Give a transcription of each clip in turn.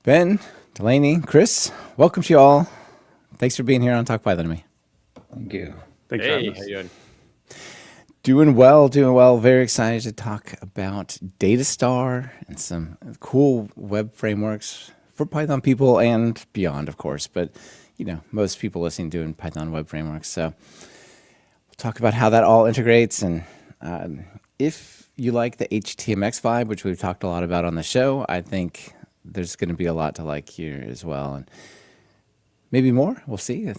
Ben, Delaney, Chris, welcome to you all. Thanks for being here on Talk Python to me. Thank you. Thanks for having Hey, us. how you doing? Doing well. Very excited to talk about Datastar and some cool web frameworks for Python people and beyond, of course. But, you know, most people listening doing Python web frameworks. So we'll talk about how that all integrates. And if you like the HTMX vibe, which we've talked a lot about on the show, I think there's going to be a lot to like here as well. And maybe more. We'll see.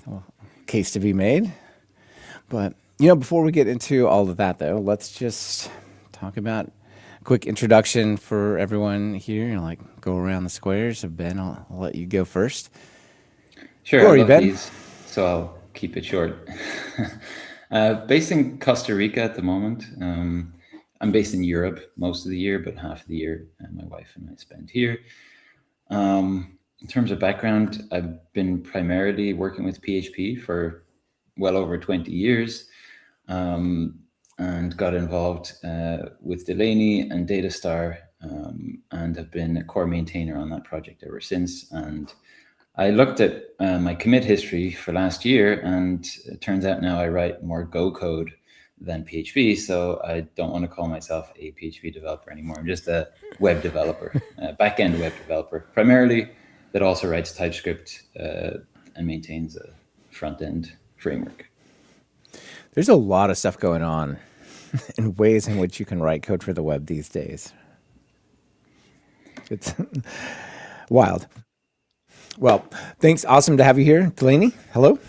Case to be made. But, you know, before we get into all of that, though, let's just talk about a quick introduction for everyone here. Like, go around the squares. So, Ben, I'll let you go first. Sure. Who are I you, love Ben? these, so I'll keep it short. Based in Costa Rica at the moment. I'm based in Europe most of the year, but half of the year my wife and I spend here. In terms of background, I've been primarily working with PHP for well over 20 years. And got involved with Delaney and Datastar and have been a core maintainer on that project ever since. And I looked at my commit history for last year, and it turns out now I write more Go code than PHP. So I don't want to call myself a PHP developer anymore. I'm just a web developer, a backend web developer, primarily that also writes TypeScript and maintains a front-end framework. There's a lot of stuff going on in ways in which you can write code for the web these days. It's wild. Well, thanks. Awesome to have you here. Delaney, hello.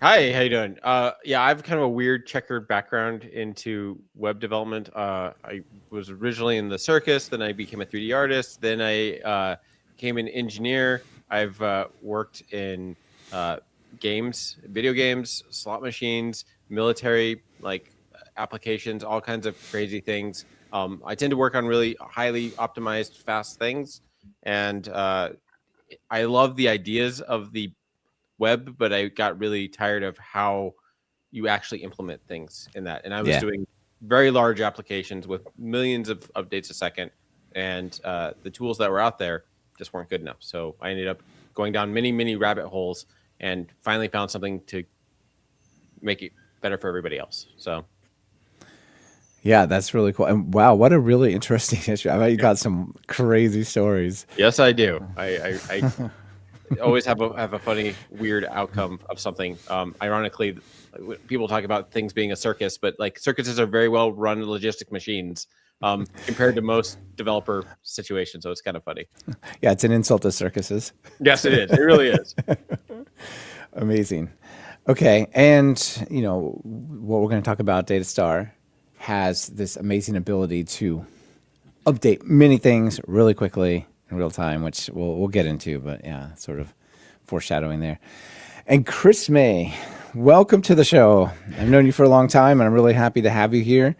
Hi, how you doing? Yeah, I have kind of a weird checkered background into web development. I was originally in the circus, then I became a 3D artist, then I became an engineer. I've worked in games, video games, slot machines, military applications, all kinds of crazy things. I tend to work on really highly optimized, fast things, and I love the ideas of the web, but I got really tired of how you actually implement things in that. And I was doing very large applications with millions of updates a second, and the tools that were out there just weren't good enough. So I ended up going down many rabbit holes and finally found something to make it better for everybody else. So yeah, that's really cool. And wow, what a really interesting history. I bet you got some crazy stories. yes, I do. I always have a funny, weird outcome of something. Ironically, people talk about things being a circus, but like circuses are very well run logistic machines compared to most developer situations. So it's kind of funny. Yeah, it's an insult to circuses. Yes, it is. It really is. Amazing. Okay, and you know what we're going to talk about, Datastar has this amazing ability to update many things really quickly in real time, which we'll get into, but yeah, sort of foreshadowing there. And Chris May, welcome to the show. I've known you for a long time, and I'm really happy to have you here.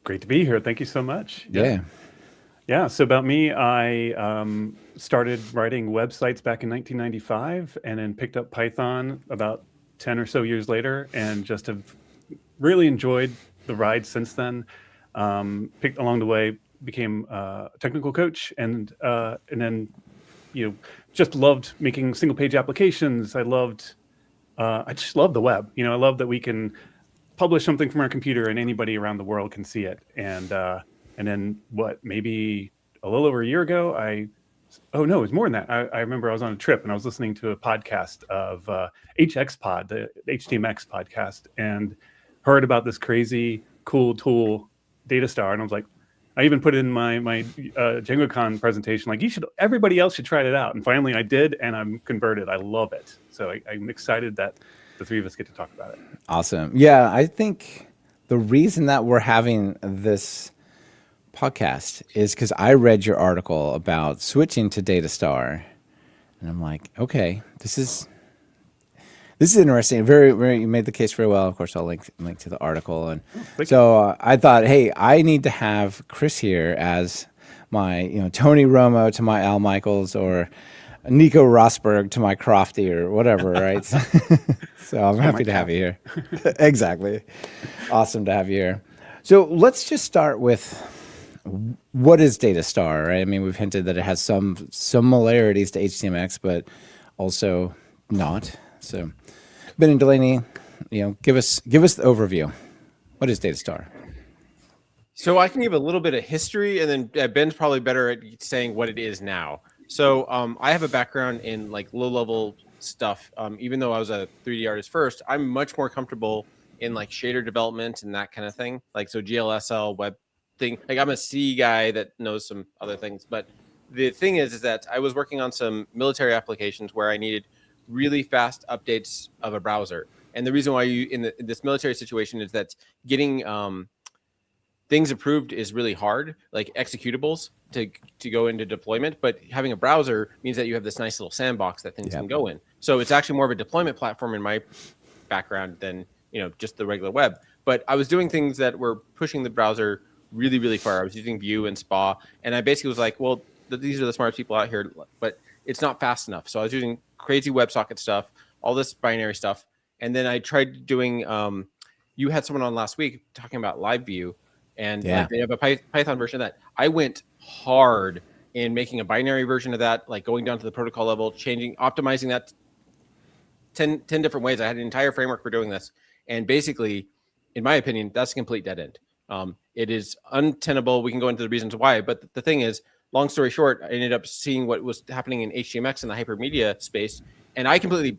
Great to be here. Thank you so much. Yeah. So about me, I started writing websites back in 1995 and then picked up Python about 10 or so years later and just have really enjoyed the ride since then. Picked along the way, became a technical coach and then, you know, just loved making single page applications. I just love the web. You know, I love that we can publish something from our computer and anybody around the world can see it. And then maybe a little over a year ago, it was more than that. I remember I was on a trip and I was listening to a podcast of HXPod, the HTMX podcast, and heard about this crazy cool tool, Datastar. And I was like, I even put it in my DjangoCon presentation, like everybody else should try it out. And finally I did, and I'm converted. I love it. So I'm excited that the three of us get to talk about it. Awesome. Yeah, I think the reason that we're having this podcast is because I read your article about switching to Datastar, and I'm like, okay, this is interesting. Very, you made the case very well. Of course, I'll link to the article, and I thought, hey, I need to have Chris here as my, Tony Romo to my Al Michaels, or Nico Rosberg to my Crofty, or whatever, right? So I'm happy to have you here. Exactly. Awesome to have you here. So let's just start with what is Datastar, right? I mean, we've hinted that it has some similarities to HTMX, but also not. So, Ben and Delaney, give us the overview. What is Datastar? So I can give a little bit of history, and then Ben's probably better at saying what it is now. So I have a background in like low-level stuff. Even though I was a 3D artist first, I'm much more comfortable in like shader development and that kind of thing. Like so GLSL web thing. Like I'm a C guy that knows some other things. But the thing is that I was working on some military applications where I needed really fast updates of a browser. And the reason why you in this military situation is that getting things approved is really hard, like executables to go into deployment. But having a browser means that you have this nice little sandbox that things can go in. So it's actually more of a deployment platform in my background than just the regular web. But I was doing things that were pushing the browser really, really far. I was using Vue and SPA, and I basically was like, well, these are the smartest people out here, but it's not fast enough. So I was using crazy WebSocket stuff, all this binary stuff, and then I tried doing. You had someone on last week talking about Live View. And like, they have a Python version of that. I went hard in making a binary version of that, like going down to the protocol level, optimizing that 10 different ways. I had an entire framework for doing this. And basically, in my opinion, that's a complete dead end. It is untenable. We can go into the reasons why. But the thing is, long story short, I ended up seeing what was happening in HTMX and the hypermedia space. And I completely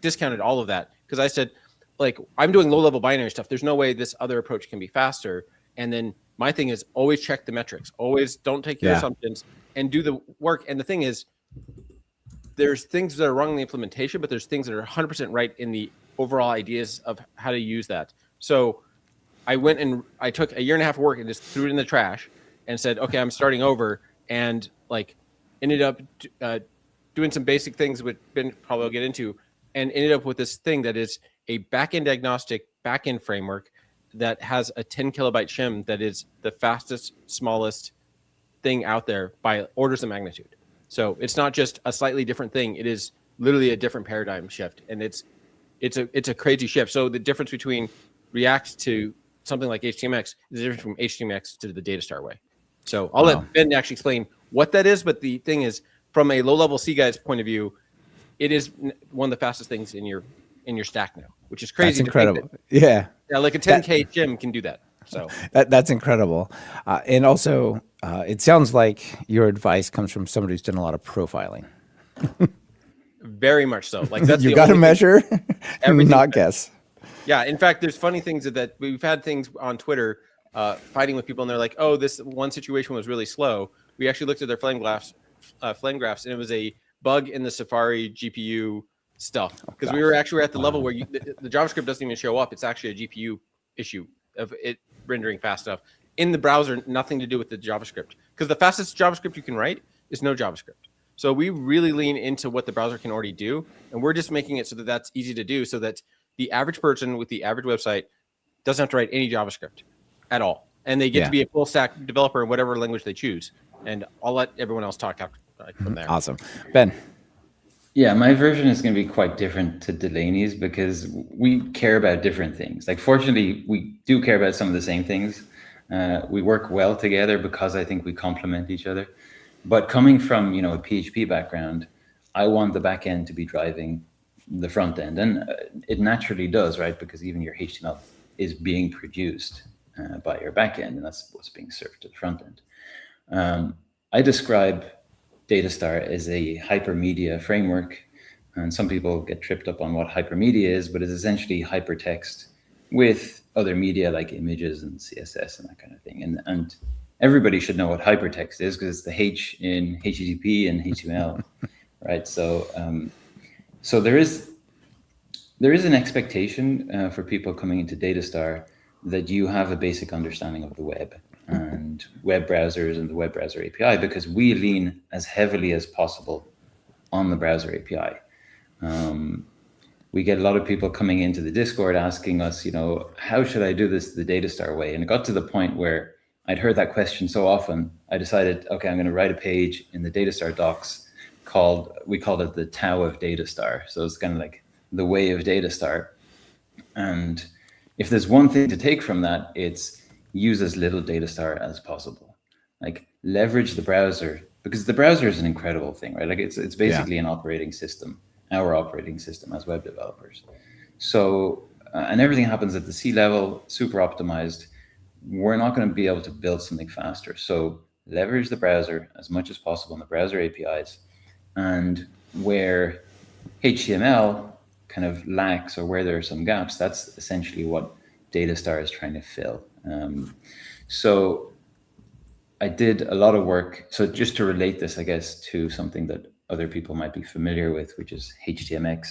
discounted all of that because I said, like, I'm doing low-level binary stuff. There's no way this other approach can be faster. And then my thing is always check the metrics. Always don't take your assumptions and do the work. And the thing is, there's things that are wrong in the implementation, but there's things that are 100% right in the overall ideas of how to use that. So I went and I took a year and a half of work and just threw it in the trash and said, okay, I'm starting over, and like ended up doing some basic things, which Ben probably will get into, and ended up with this thing that is a backend agnostic backend framework that has a 10 kilobyte shim that is the fastest, smallest thing out there by orders of magnitude. So it's not just a slightly different thing. It is literally a different paradigm shift. And it's a crazy shift. So the difference between React to something like HTMX is different from HTMX to the Datastar way. So I'll let Ben actually explain what that is. But the thing is, from a low-level C guy's point of view, it is one of the fastest things in your stack now, which is crazy. That's incredible. Yeah, like a 10K gym can do that. So that's incredible. And also, it sounds like your advice comes from somebody who's done a lot of profiling. Very much so. Like that's you got to measure, not guess. Yeah. In fact, there's funny things that we've had things on Twitter fighting with people, and they're like, "Oh, this one situation was really slow." We actually looked at their flame graphs, and it was a bug in the Safari GPU stuff because we were actually at the level where the JavaScript doesn't even show up. It's actually a GPU issue of it rendering fast enough in the browser. Nothing to do with the JavaScript, because the fastest JavaScript you can write is no JavaScript. So we really lean into what the browser can already do, and we're just making it so that that's easy to do, so that the average person with the average website doesn't have to write any JavaScript at all, and they get to be a full stack developer in whatever language they choose. And I'll let everyone else talk after, from there. Awesome, Ben. Yeah, my version is going to be quite different to Delaney's because we care about different things. Like, fortunately, we do care about some of the same things. We work well together because I think we complement each other. But coming from, a PHP background, I want the back end to be driving the front end. And it naturally does, right? Because even your HTML is being produced by your back end, and that's what's being served to the front end. I describe Datastar as a hypermedia framework, and some people get tripped up on what hypermedia is, but it's essentially hypertext with other media like images and CSS and that kind of thing. And everybody should know what hypertext is because it's the H in HTTP and HTML, right? So so there is an expectation for people coming into Datastar that you have a basic understanding of the web and web browsers and the web browser API, because we lean as heavily as possible on the browser API. We get a lot of people coming into the Discord asking us, how should I do this the Datastar way? And it got to the point where I'd heard that question so often, I decided, okay, I'm going to write a page in the Datastar docs we called it the Tao of Datastar. So it's kind of like the way of Datastar. And if there's one thing to take from that, it's use as little Datastar as possible. like leverage the browser, because the browser is an incredible thing, right? Like it's basically an operating system, our operating system as web developers. So, and everything happens at the C level, super optimized. We're not going to be able to build something faster. So leverage the browser as much as possible in the browser APIs. And where HTML kind of lacks, or where there are some gaps, that's essentially what Datastar is trying to fill. So I did a lot of work. So just to relate this, I guess, to something that other people might be familiar with, which is HTMX.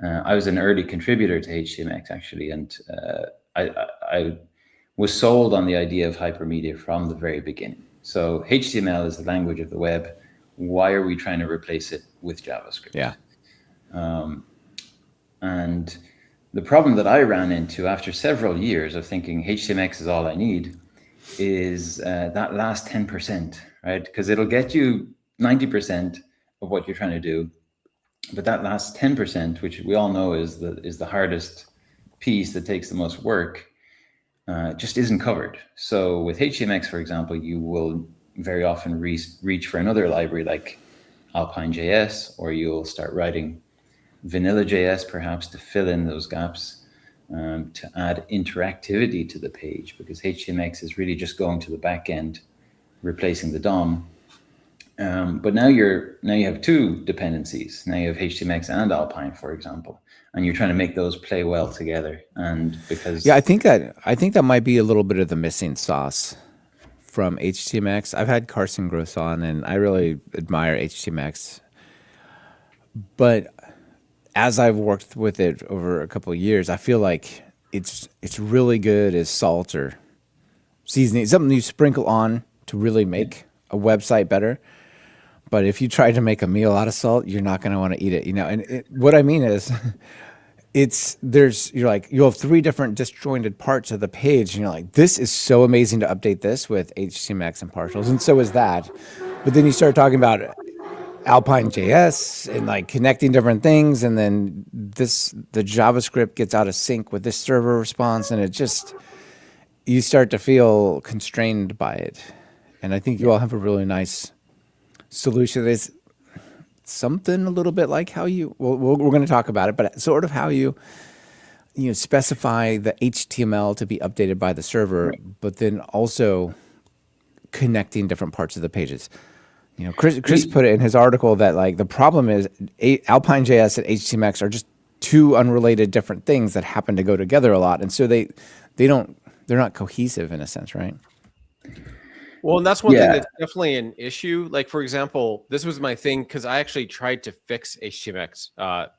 I was an early contributor to HTMX, actually, and I was sold on the idea of hypermedia from the very beginning. So HTML is the language of the web. Why are we trying to replace it with JavaScript? Yeah. And the problem that I ran into after several years of thinking HTMX is all I need is that last 10%, right? Because it'll get you 90% of what you're trying to do. But that last 10%, which we all know is the hardest piece that takes the most work, just isn't covered. So with HTMX, for example, you will very often reach for another library like Alpine.js, or you'll start writing vanilla.js perhaps to fill in those gaps, to add interactivity to the page, because HTMX is really just going to the back end, replacing the DOM. But now you have two dependencies. Now you have HTMX and Alpine, for example, and you're trying to make those play well together. And because I think that might be a little bit of the missing sauce from HTMX. I've had Carson Gross on, and I really admire HTMX. But as I've worked with it over a couple of years, I feel like it's really good as salt or seasoning, something you sprinkle on to really make a website better. But if you try to make a meal out of salt, you're not going to want to eat it, you know. And what I mean is, you'll have three different disjointed parts of the page, and you're like, this is so amazing to update this with HTMX and partials, and so is that. But then you start talking about Alpine.js and like connecting different things, and then the JavaScript gets out of sync with this server response, and you start to feel constrained by it. And I think you all have a really nice solution. There's something a little bit like how we're going to talk about it, but sort of how you specify the HTML to be updated by the server, but then also connecting different parts of the pages. Chris put it in his article that like the problem is Alpine.js and HTMX are just two unrelated different things that happen to go together a lot, and so they're not cohesive in a sense, right? Well, and that's one thing that's definitely an issue. Like, for example, this was my thing because I actually tried to fix HTMX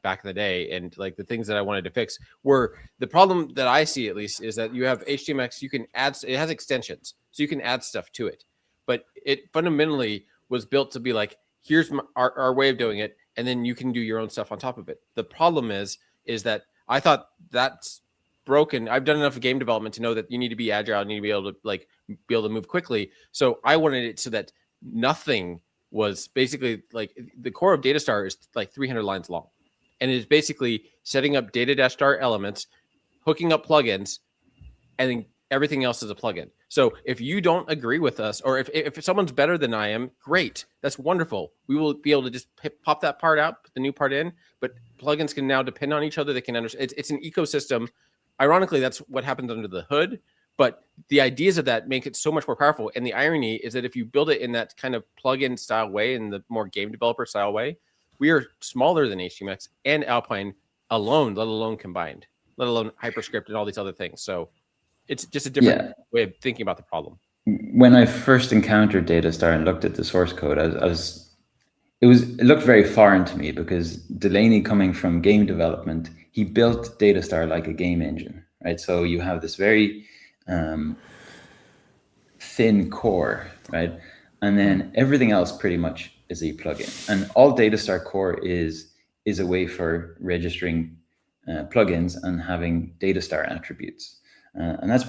back in the day. And like the things that I wanted to fix were the problem that I see, at least, is that you have HTMX, you can add, it has extensions, so you can add stuff to it. But it fundamentally was built to be like, here's our way of doing it. And then you can do your own stuff on top of it. The problem is that I thought that's broken. I've done enough game development to know that you need to be agile, you need to be able to move quickly. So I wanted it so that nothing was basically like the core of Datastar is like 300 lines long, and it is basically setting up data-star elements, hooking up plugins, and then everything else is a plugin. So if you don't agree with us, or if someone's better than I am, great, that's wonderful. We will be able to just pop that part out, put the new part in. But plugins can now depend on each other. They can understand. It's an ecosystem. Ironically, that's what happens under the hood, but the ideas of that make it so much more powerful. And the irony is that if you build it in that kind of plugin style way, in the more game developer style way, we are smaller than HTMX and Alpine alone, let alone combined, let alone Hyperscript and all these other things. So it's just a different way of thinking about the problem. When I first encountered Datastar and looked at the source code, it looked very foreign to me, because Delaney, coming from game development, he built Datastar like a game engine, right? So you have this very thin core, right? And then everything else pretty much is a plugin. And all Datastar core is a way for registering plugins and having Datastar attributes. And that's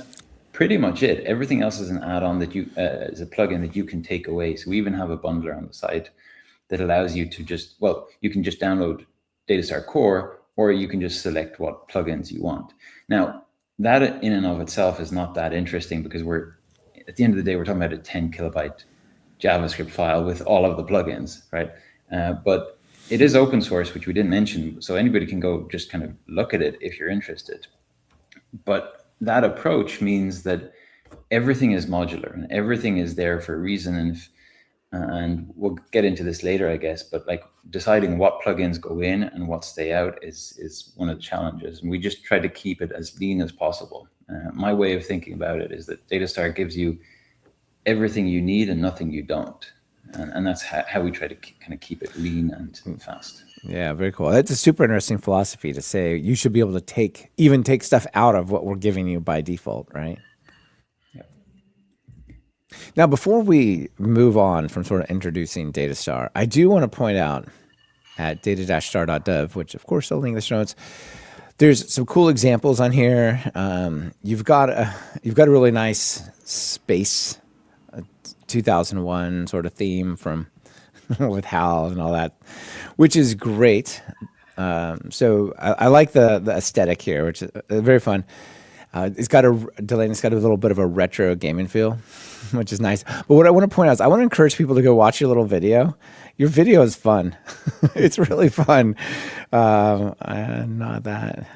pretty much it. Everything else is an add-on that is a plugin that you can take away. So we even have a bundler on the site that allows you to you can just download Datastar core, or you can just select what plugins you want. Now, that in and of itself is not that interesting, because we're at the end of the day, we're talking about a 10 kilobyte JavaScript file with all of the plugins, right? But it is open source, which we didn't mention, so anybody can go just kind of look at it if you're interested. But that approach means that everything is modular and everything is there for a reason. And we'll get into this later, I guess, but like deciding what plugins go in and what stay out is one of the challenges. And we just try to keep it as lean as possible. My way of thinking about it is that Datastar gives you everything you need and nothing you don't. And that's how we try to kind of keep it lean and fast. Yeah, very cool. That's a super interesting philosophy to say you should be able to take stuff out of what we're giving you by default, right? Now, before we move on from sort of introducing Datastar, I do want to point out at data-star.dev, which of course I'll link in the show notes, there's some cool examples on here. You've got a really nice space 2001 sort of theme from with HAL and all that, which is great. So I like the aesthetic here, which is very fun. Delaney's got a little bit of a retro gaming feel, which is nice. But what I want to point out is I want to encourage people to go watch your little video. Your video is fun. It's really fun. Not that.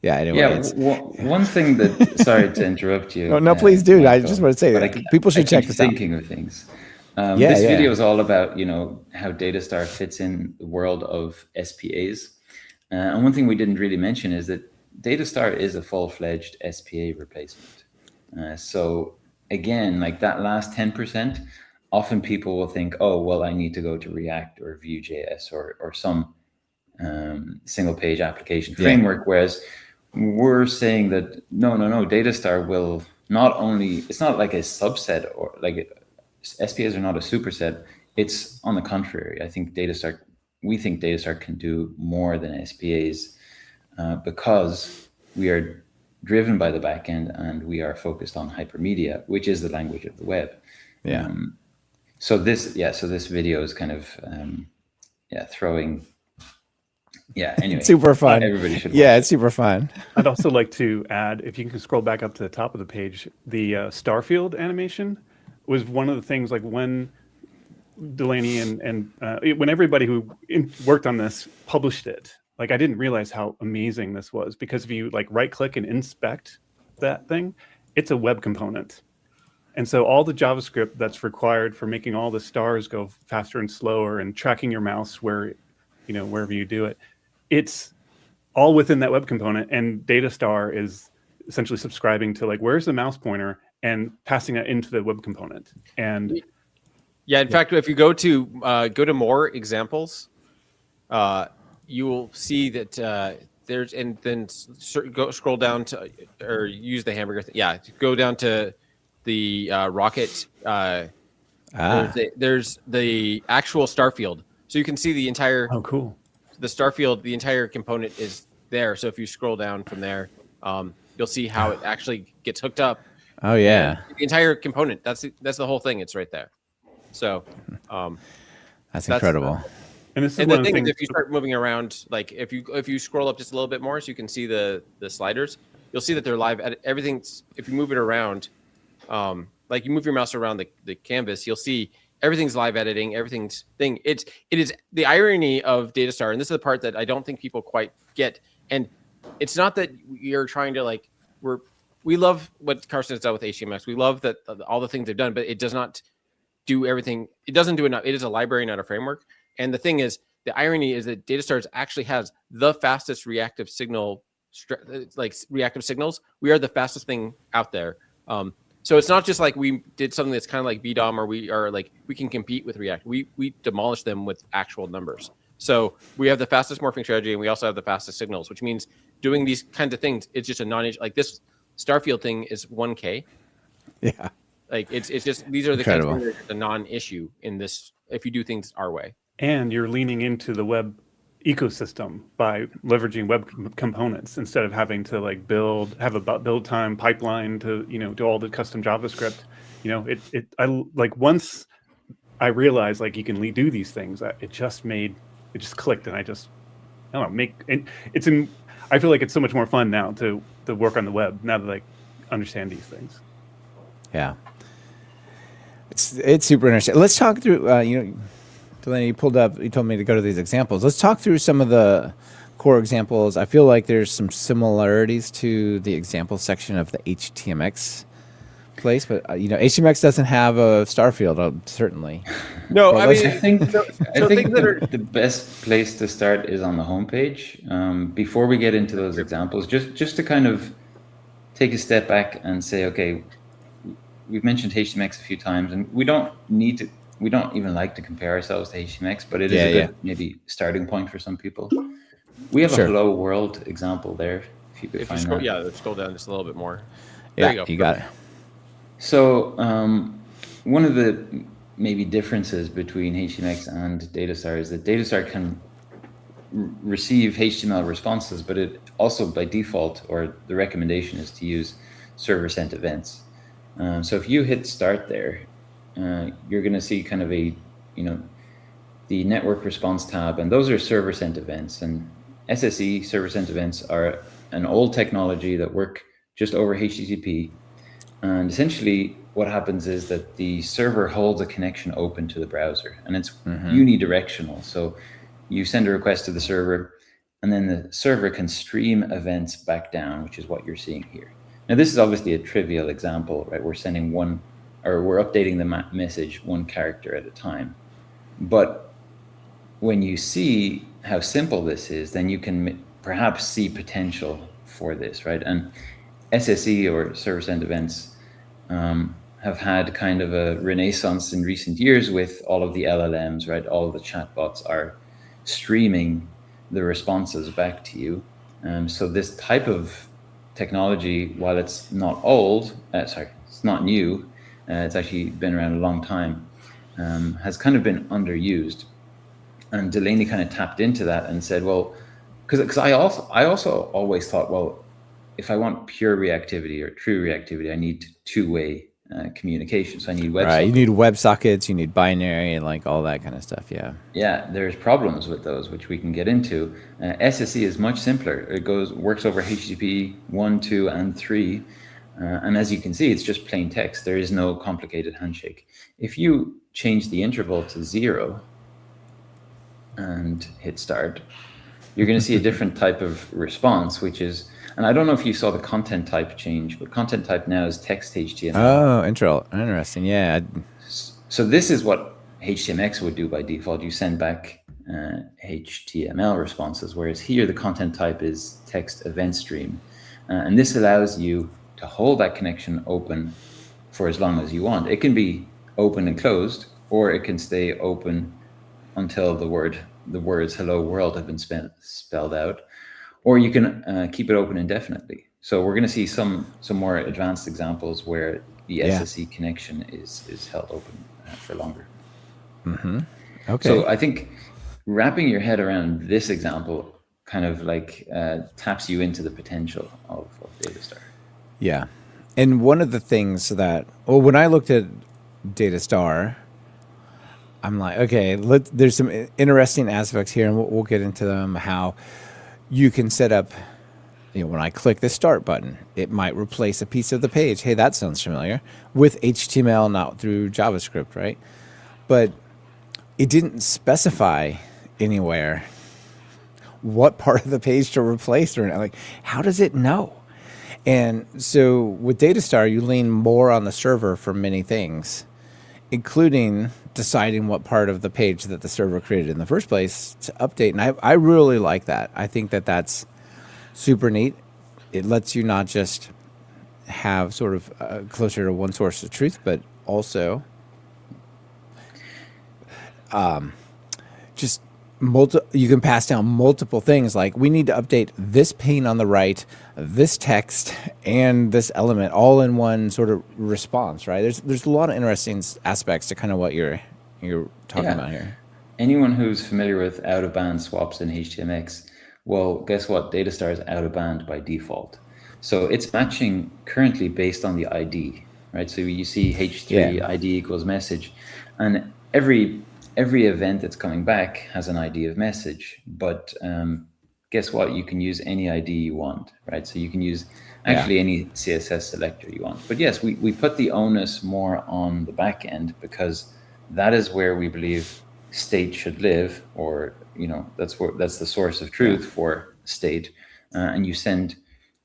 Yeah, anyway. Yeah, one thing that, sorry to interrupt you. No, please do. Michael, I just want to say that people should check this out. Thinking of things. This video is all about, how Datastar fits in the world of SPAs. And one thing we didn't really mention is that Datastar is a full-fledged SPA replacement. So again, like that last 10%, often people will think, oh, well, I need to go to React or Vue.js or some single-page application framework, whereas we're saying that no, Datastar will not only, it's not like a subset or like SPAs are not a superset. It's on the contrary. We think Datastar can do more than SPAs because we are driven by the backend and we are focused on Hypermedia, which is the language of the web. Yeah. So this video is kind of throwing. Yeah, anyway. Super fun. Everybody should watch it's super fun. I'd also like to add, if you can scroll back up to the top of the page, the Starfield animation was one of the things, like when Delaney and when everybody who worked on this published it, like I didn't realize how amazing this was, because if you like right click and inspect that thing, it's a web component. And so all the JavaScript that's required for making all the stars go faster and slower and tracking your mouse wherever you do it, it's all within that web component. And Datastar is essentially subscribing to like, where's the mouse pointer, and passing that into the web component. And in fact, if you go to more examples, you will see that there's, and then scroll down to, or use the hamburger thing. Yeah, go down to the rocket. There's the actual Starfield, so you can see the entire. Oh, cool. The Starfield, the entire component is there. So if you scroll down from there, you'll see how it actually gets hooked up. Oh yeah, the entire component. That's the whole thing. It's right there. So that's incredible. And this is and one the of thing the is, things, if you start moving around, like if you scroll up just a little bit more, so you can see the sliders, you'll see that they're live. Everything's, if you move it around, like you move your mouse around the canvas, you'll see everything's live editing. Everything's thing. It is the irony of Datastar, and this is the part that I don't think people quite get. And it's not that you're trying to we love what Carson has done with HTMX. We love that all the things they've done, but it does not do everything. It doesn't do enough. It is a library, not a framework. And the thing is, the irony is that Datastar actually has the fastest reactive signals. We are the fastest thing out there. So it's not just like we did something that's kind of like VDOM, or we can compete with React. We demolish them with actual numbers. So we have the fastest morphing strategy, and we also have the fastest signals, which means doing these kinds of things, it's just a non-issue. Like this Starfield thing is 1K. Yeah. Like it's just, these are the Incredible. kinds of things that are a non-issue in this, if you do things our way. and you're leaning into the web ecosystem by leveraging web components instead of having to like have a build time pipeline to, do all the custom JavaScript. Once I realized like you can do these things, it just clicked, and I don't know, I feel like it's so much more fun now to work on the web now that I understand these things. Yeah. It's super interesting. Let's talk through, Delaney, you told me to go to these examples. Let's talk through some of the core examples. I feel like there's some similarities to the example section of the HTMX place, but HTMX doesn't have a star field, certainly. No, Well, I let's- mean, I think so things that are the best place to start is on the homepage. Before we get into those examples, just to kind of take a step back and say, okay, we've mentioned HTMX a few times, and we don't even like to compare ourselves to HTMX, but it is a good maybe starting point for some people. We have a hello world example there. If you could find that. Let's scroll down just a little bit more. Yeah, There you got it. So one of the maybe differences between HTMX and Datastar is that Datastar can receive HTML responses, but it also by default, or the recommendation is to use server sent events. So if you hit start there, you're going to see kind of the network response tab, and those are server sent events. And SSE, server sent events, are an old technology that work just over HTTP. And essentially what happens is that the server holds a connection open to the browser, and it's unidirectional. So you send a request to the server, and then the server can stream events back down, which is what you're seeing here. Now, this is obviously a trivial example, right? We're sending we're updating the message one character at a time. But when you see how simple this is, then you can perhaps see potential for this, right? And SSE, or server sent events, have had kind of a renaissance in recent years with all of the LLMs, right? All of the chatbots are streaming the responses back to you. So this type of technology, while it's not it's not new, it's actually been around a long time, has kind of been underused. And Delaney kind of tapped into that and said, well, because I also always thought, well, if I want pure reactivity or true reactivity, I need two-way communication. So I need WebSockets. Right, you need WebSockets, you need binary, and like all that kind of stuff. Yeah. Yeah, there's problems with those, which we can get into. SSE is much simpler. It works over HTTP 1, 2, and 3. And as you can see, it's just plain text. There is no complicated handshake. If you change the interval to 0 and hit start, you're going to see a different type of response, which is, and I don't know if you saw the content type change, but content type now is text HTML. Oh, interesting. Yeah. So this is what HTMX would do by default. You send back HTML responses, whereas here the content type is text event stream. And this allows you to hold that connection open for as long as you want. It can be open and closed, or it can stay open until the words hello world have been spelled out, or you can keep it open indefinitely. So we're going to see some more advanced examples where the SSE connection is held open for longer. Okay. So I think wrapping your head around this example kind of like taps you into the potential of Datastar. Yeah. And one of the things when I looked at Datastar, I'm like, okay, there's some interesting aspects here, and we'll get into them. How you can set up, when I click the start button, it might replace a piece of the page. Hey, that sounds familiar, with HTML, not through JavaScript, right? But it didn't specify anywhere what part of the page to replace, or like, how does it know? And so with Datastar, you lean more on the server for many things, including deciding what part of the page that the server created in the first place to update. And I really like that. I think that that's super neat. It lets you not just have sort of closer to one source of truth, but also just you can pass down multiple things, like we need to update this pane on the right, this text, and this element all in one sort of response, right? There's a lot of interesting aspects to kind of what you're talking about here. Anyone who's familiar with out-of-band swaps in HTMX, well, guess what? Datastar is out-of-band by default. So it's matching currently based on the ID, right? So you see H3 ID equals message, and every event that's coming back has an ID of message, but guess what? You can use any ID you want, right? So you can use actually any CSS selector you want. But yes, we put the onus more on the back end because that is where we believe state should live, or that's the source of truth for state. And you send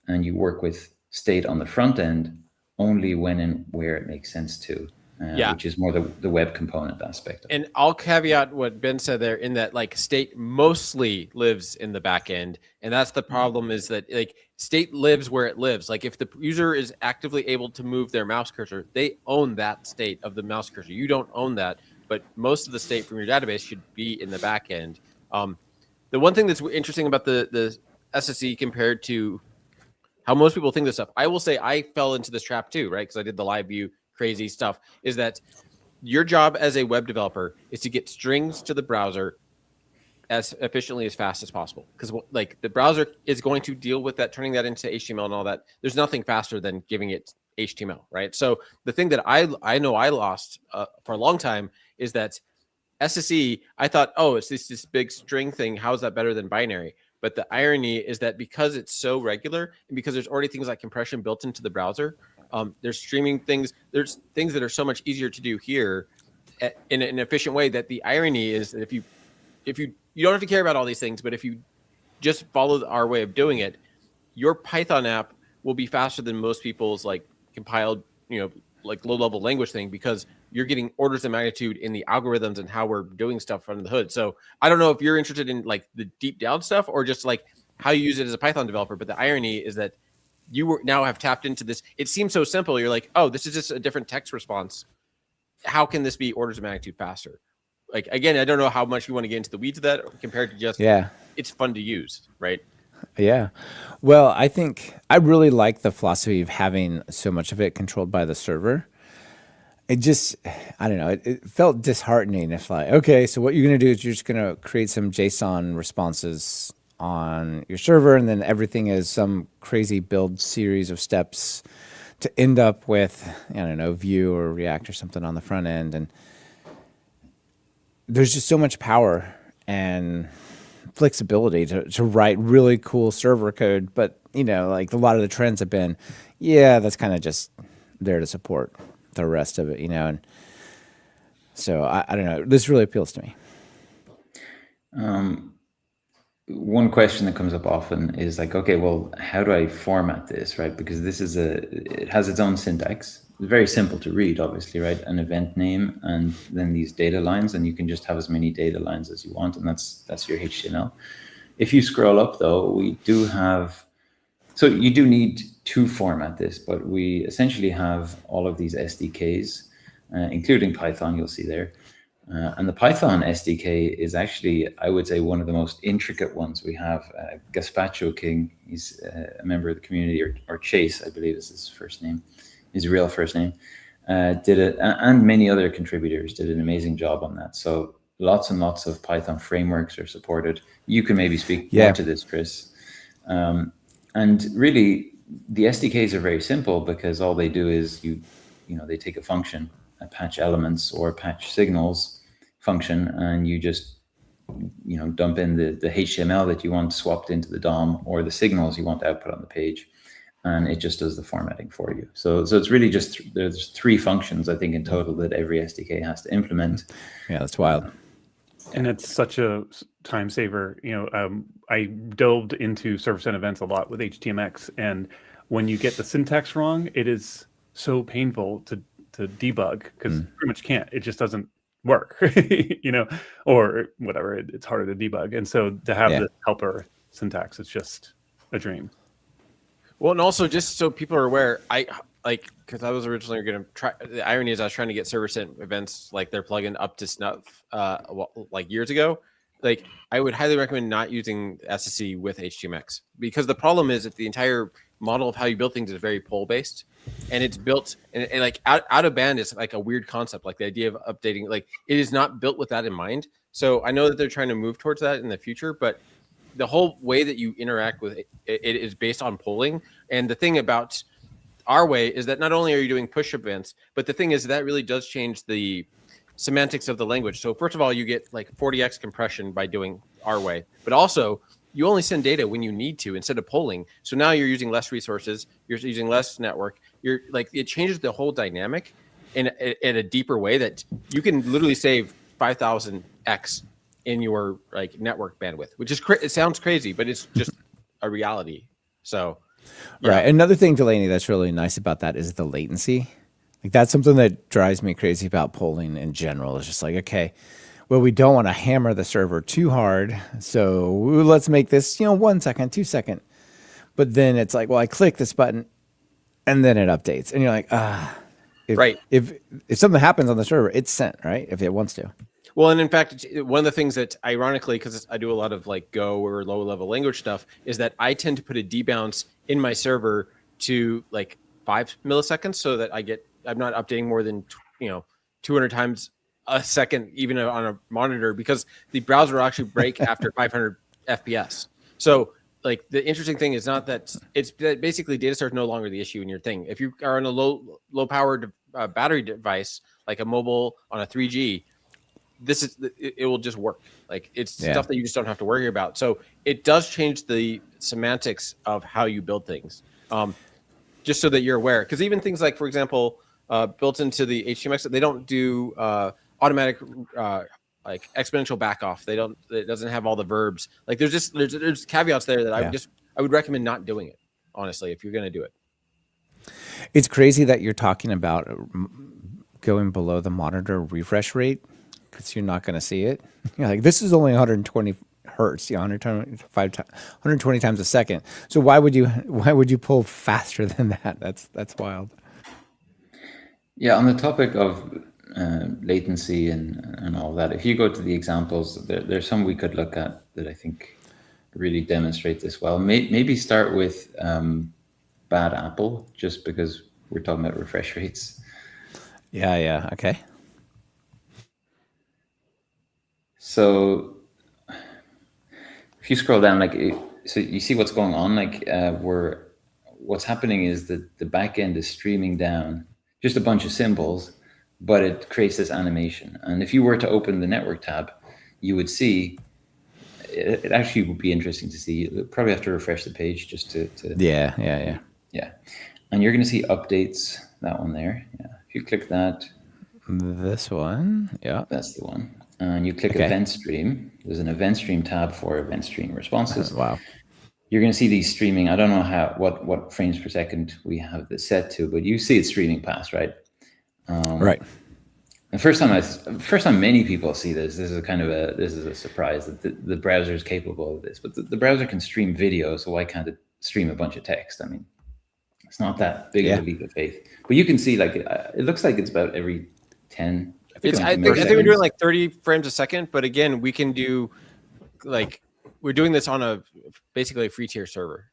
and you work with state on the front end only when and where it makes sense to. Which is more the web component aspect of it. And I'll caveat what Ben said there in that like state mostly lives in the back end. And that's the problem, is that like state lives where it lives. Like if the user is actively able to move their mouse cursor, they own that state of the mouse cursor. You don't own that, but most of the state from your database should be in the back end. The one thing that's interesting about the SSE compared to how most people think this stuff, I will say I fell into this trap too, right? Because I did the live view crazy stuff, is that your job as a web developer is to get strings to the browser as efficiently as fast as possible, because like the browser is going to deal with that, turning that into HTML and all that. There's nothing faster than giving it HTML, right? So the thing that I know I lost for a long time is that SSE, I thought, oh, it's this big string thing, how is that better than binary? But the irony is that because it's so regular and because there's already things like compression built into the browser, there's streaming things. There's things that are so much easier to do here in an efficient way, that the irony is that if you don't have to care about all these things, but if you just follow our way of doing it, your Python app will be faster than most people's like compiled, like low level language thing, because you're getting orders of magnitude in the algorithms and how we're doing stuff under the hood. So I don't know if you're interested in like the deep down stuff or just like how you use it as a Python developer, but the irony is that you now have tapped into this. It seems so simple. You're like, oh, this is just a different text response. How can this be orders of magnitude faster? Like, again, I don't know how much you want to get into the weeds of that compared to just, it's fun to use, right? Yeah. Well, I think I really like the philosophy of having so much of it controlled by the server. It just, I don't know, it felt disheartening if like, okay, so what you're going to do is you're just going to create some JSON responses on your server, and then everything is some crazy build series of steps to end up with, I don't know, Vue or React or something on the front end. And there's just so much power and flexibility to write really cool server code. But, like a lot of the trends have been, that's kind of just there to support the rest of it, and so I don't know. This really appeals to me. One question that comes up often is like, okay, well, how do I format this, right? Because it has its own syntax. It's very simple to read, obviously, right? An event name and then these data lines, and you can just have as many data lines as you want, and that's your HTML. If you scroll up, though, we do have, so you do need to format this, but we essentially have all of these SDKs, including Python, you'll see there. And the Python SDK is actually, I would say, one of the most intricate ones we have. Gaspacho King, he's a member of the community, or Chase, I believe is his first name, his real first name, did it, and many other contributors did an amazing job on that. So lots and lots of Python frameworks are supported. You can maybe speak more to this, Chris. And really, the SDKs are very simple because all they do is they take a function, a patch elements or patch signals function, and you just dump in the HTML that you want swapped into the DOM or the signals you want to output on the page, and it just does the formatting for you. So it's really just there's 3 functions I think in total that every SDK has to implement. Yeah, that's wild. And it's such a time saver. I delved into server-side events a lot with HTMX, and when you get the syntax wrong, it is so painful to debug because pretty much can't. It just doesn't work, or whatever. It's harder to debug, and so to have the helper syntax, it's just a dream. Well, and also just so people are aware, because I was originally going to try. The irony is I was trying to get server-side events like their plugin up to snuff, like years ago. Like I would highly recommend not using SSE with HTMX, because the problem is that the entire model of how you build things is very poll-based, and it's built and like out of band is like a weird concept. Like the idea of updating, like it is not built with that in mind. So I know that they're trying to move towards that in the future, but the whole way that you interact with it is based on polling. And the thing about our way is that not only are you doing push events, but the thing is that really does change the semantics of the language. So first of all, you get like 40x compression by doing our way, but also you only send data when you need to instead of polling. So now you're using less resources, you're using less network. You're like, it changes the whole dynamic in a deeper way that you can literally save 5,000x in your like network bandwidth, which is it sounds crazy, but it's just a reality. So yeah. Right. Another thing, Delaney, that's really nice about that is the latency. Like that's something that drives me crazy about polling in general. It's just like, okay, well, we don't want to hammer the server too hard. So let's make this, 1 second, 2 second. But then it's like, well, I click this button and then it updates. And you're like, if something happens on the server, it's sent, right? If it wants to. Well, and in fact, one of the things that ironically, because I do a lot of like Go or low level language stuff, is that I tend to put a debounce in my server to like 5 milliseconds so that I'm not updating more than 200 times a second, even on a monitor, because the browser will actually break after 500 FPS. So like the interesting thing is not that it's that basically Datastar is no longer the issue in your thing. If you are on a low powered battery device, like a mobile on a 3G, it will just work. Like it's stuff that you just don't have to worry about. So it does change the semantics of how you build things, just so that you're aware. Because even things like, for example, built into the HTMX, they don't do automatic like exponential backoff. It doesn't have all the verbs. Like there's caveats there that I would recommend not doing it, honestly, if you're going to do it. It's crazy that you're talking about going below the monitor refresh rate, because you're not going to see it. You're like, this is only 120 hertz, 120 times a second. So why would you pull faster than that? That's wild. Yeah, on the topic of latency and all that, if you go to the examples, there's some we could look at that I think really demonstrate this well. Maybe start with bad Apple, just because we're talking about refresh rates. Yeah, okay. So if you scroll down, so you see what's going on. What's happening is that the backend is streaming down just a bunch of symbols, but it creates this animation. And if you were to open the network tab, you would see it actually would be interesting to see. You'll probably have to refresh the page just to Yeah. And you're going to see updates. That one there. Yeah. If you click that, this one. Yeah, that's the one. And you click event stream. There's an event stream tab for event stream responses. Wow. You're going to see these streaming. I don't know what frames per second we have this set to, but you see it streaming past, right? Right. The first time many people see this is a surprise that the browser is capable of this. But the browser can stream video, so why can't it stream a bunch of text? I mean, it's not that big of a leap of faith. But you can see, it looks like it's about every 10. I think we're doing like 30 frames a second, but again, we can do we're doing this on basically a free tier server.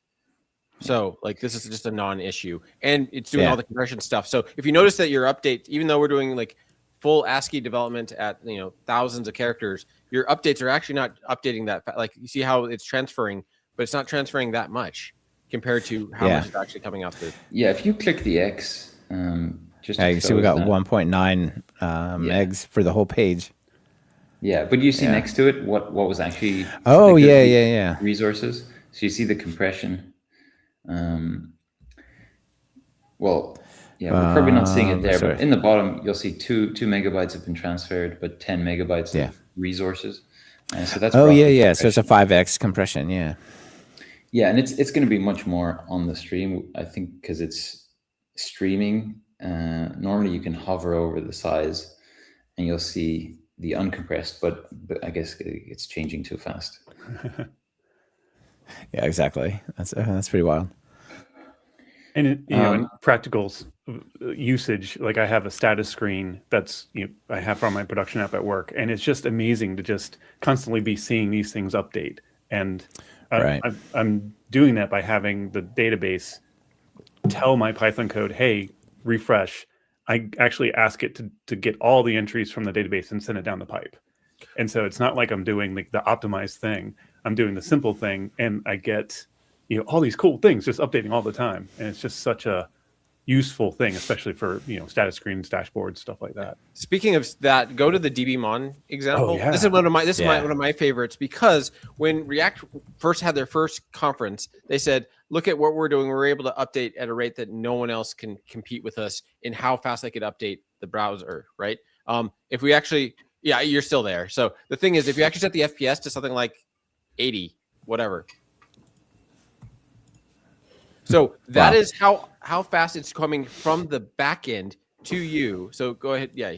So this is just a non-issue, and it's doing all the compression stuff. So if you notice that your update, even though we're doing full ASCII development at thousands of characters, your updates are actually not updating that. You see how it's transferring, but it's not transferring that much compared to how much is actually coming out the. Yeah, if you click the X, you can see we got 1.9 megs for the whole page. Yeah, but you see next to it what was actually resources. So you see the compression. We're probably not seeing it there, but in the bottom you'll see 2 megabytes have been transferred, but 10 megabytes of resources. So that's so it's a 5x compression. Yeah, and it's going to be much more on the stream, I think, because it's streaming. Normally you can hover over the size and you'll see the uncompressed, but I guess it's changing too fast. Yeah, exactly. That's pretty wild. And in practical usage, I have a status screen that's I have from my production app at work, and it's just amazing to just constantly be seeing these things update. And I'm doing that by having the database tell my Python code, hey, refresh. I actually ask it to get all the entries from the database and send it down the pipe. And so it's not like I'm doing the optimized thing. I'm doing the simple thing, and I get all these cool things just updating all the time. And it's just such a useful thing, especially for status screens, dashboards, stuff like that. Speaking of that, go to the DBMON example. Oh, yeah. This is one of my Yeah. one of my favorites, because when React first had their first conference, they said, "Look at what we're doing. We're able to update at a rate that no one else can compete with us in how fast they could update the browser." Right? If we actually, yeah, you're still there. So the thing is, if you actually set the FPS to something like 80, whatever. So that is how fast it's coming from the back end to you. So go ahead. Yeah.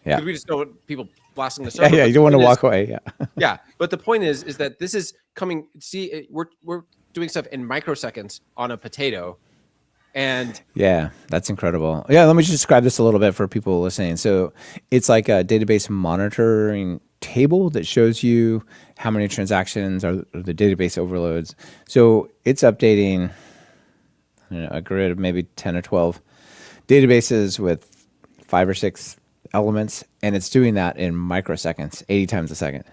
Yeah. We just don't want people blasting the server. Yeah, but you the don't want to point walk is- away. Yeah. Yeah. But the point is that this is coming. See, we're doing stuff in microseconds on a potato. And Yeah, that's incredible. Yeah, let me just describe this a little bit for people listening. So it's like a database monitoring table that shows you how many transactions are the database overloads. So it's updating a grid of maybe 10 or 12 databases with 5 or 6 elements, and it's doing that in microseconds, 80 times a second.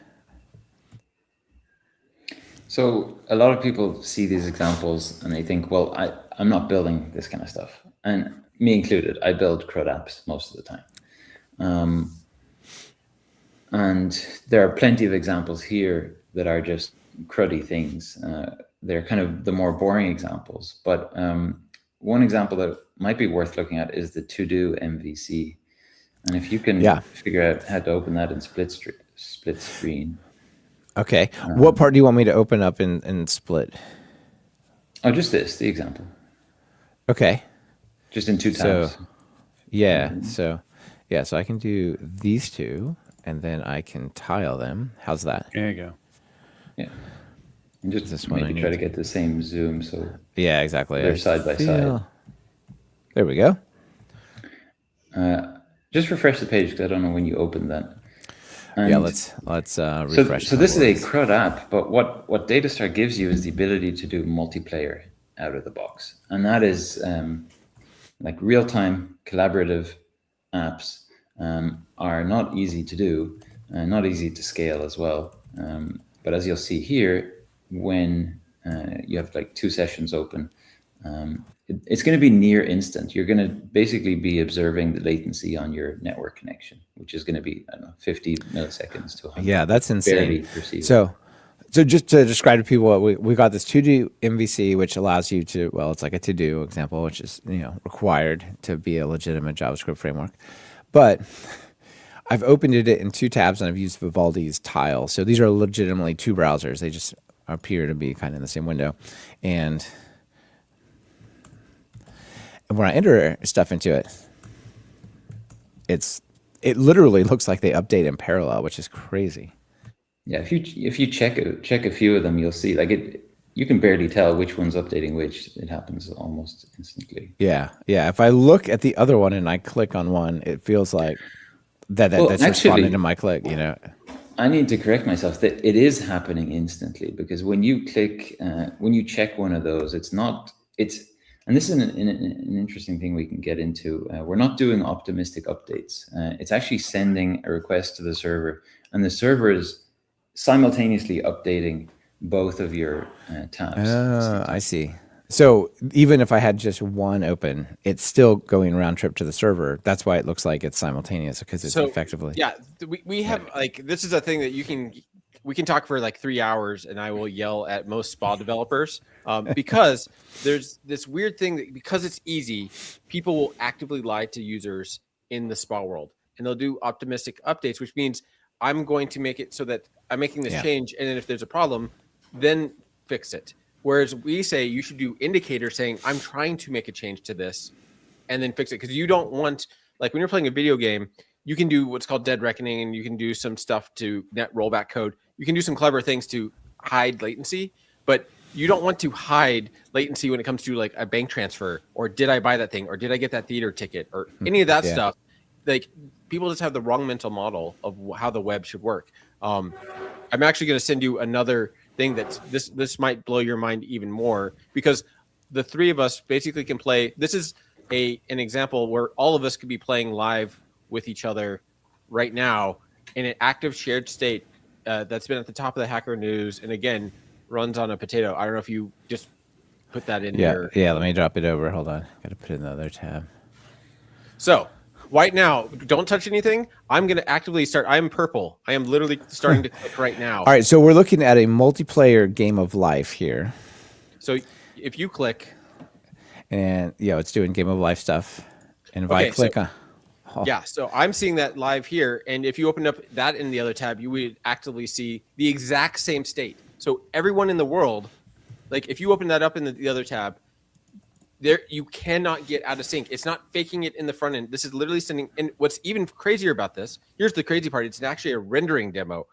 So a lot of people see these examples and they think, well, I'm not building this kind of stuff. And me included, I build CRUD apps most of the time. And there are plenty of examples here that are just cruddy things. They're kind of the more boring examples. But one example that might be worth looking at is the to-do MVC. And if you can figure out how to open that in split screen. Okay. What part do you want me to open up in Split? Oh, just the example. Okay. Just in 2 tabs. So I can do these two, and then I can tile them. How's that? There you go. Yeah. And just This one I maybe try need. to get the same zoom so Yeah, exactly. they're side by side. There we go. Just refresh the page because I don't know when you opened that. And Yeah, let's refresh. So this is a CRUD app, but what Datastar gives you is the ability to do multiplayer out of the box, and that is like real-time collaborative apps are not easy to do, not easy to scale as well. But as you'll see here, when you have like 2 sessions open, it's going to be near instant. You're going to basically be observing the latency on your network connection, which is going to be, I don't know, 50 milliseconds to 100. Yeah, that's insane. Barely perceived. So just to describe to people, we got this to-do MVC, which allows you to, well, it's like a to-do example, which is required to be a legitimate JavaScript framework. But I've opened it in 2 tabs, and I've used Vivaldi's tile. So these are legitimately 2 browsers. They just appear to be kind of in the same window. And when I enter stuff into it, it literally looks like they update in parallel, which is crazy. Yeah, if you check a few of them, you'll see like you can barely tell which one's updating which. It happens almost instantly. Yeah. If I look at the other one and I click on one, it feels like that's responding to my click. I need to correct myself that it is happening instantly, because when you click, when you check one of those, and this is an interesting thing we can get into. We're not doing optimistic updates. It's actually sending a request to the server, and the server is simultaneously updating both of your tabs. I see. So even if I had just one open, it's still going round trip to the server. That's why it looks like it's simultaneous, because it's effectively. Yeah, we have like, this is a thing that we can talk for like 3 hours, and I will yell at most SPA developers because there's this weird thing that, because it's easy, people will actively lie to users in the SPA world, and they'll do optimistic updates, which means I'm going to make it so that I'm making this change, and then if there's a problem, then fix it. Whereas we say you should do indicators saying, I'm trying to make a change to this, and then fix it. Because you don't want, like when you're playing a video game, you can do what's called dead reckoning, and you can do some stuff to net rollback code. You can do some clever things to hide latency, but you don't want to hide latency when it comes to like a bank transfer, or did I buy that thing, or did I get that theater ticket, or any of that stuff. Like, people just have the wrong mental model of how the web should work. I'm actually going to send you another thing that's this might blow your mind even more, because the 3 of us basically can play. This is an example where all of us could be playing live with each other right now in an active shared state that's been at the top of the Hacker News, and again runs on a potato. I don't know if you just put that in Yeah, your. yeah. Let me drop it over. Hold on. Got to put it in the other tab. So right now, don't touch anything. I'm going to actively start. I'm purple. I am literally starting to click right now. All right, so we're looking at a multiplayer game of life here. So if you click. And yeah, it's doing game of life stuff. And if I Okay, click so- on, oh, Yeah, so I'm seeing that live here, and if you open up that in the other tab, you would actively see the exact same state. So everyone in the world, like if you open that up in the other tab, there you cannot get out of sync. It's not faking it in the front end. This is literally sending. And what's even crazier about this? Here's the crazy part. It's actually a rendering demo.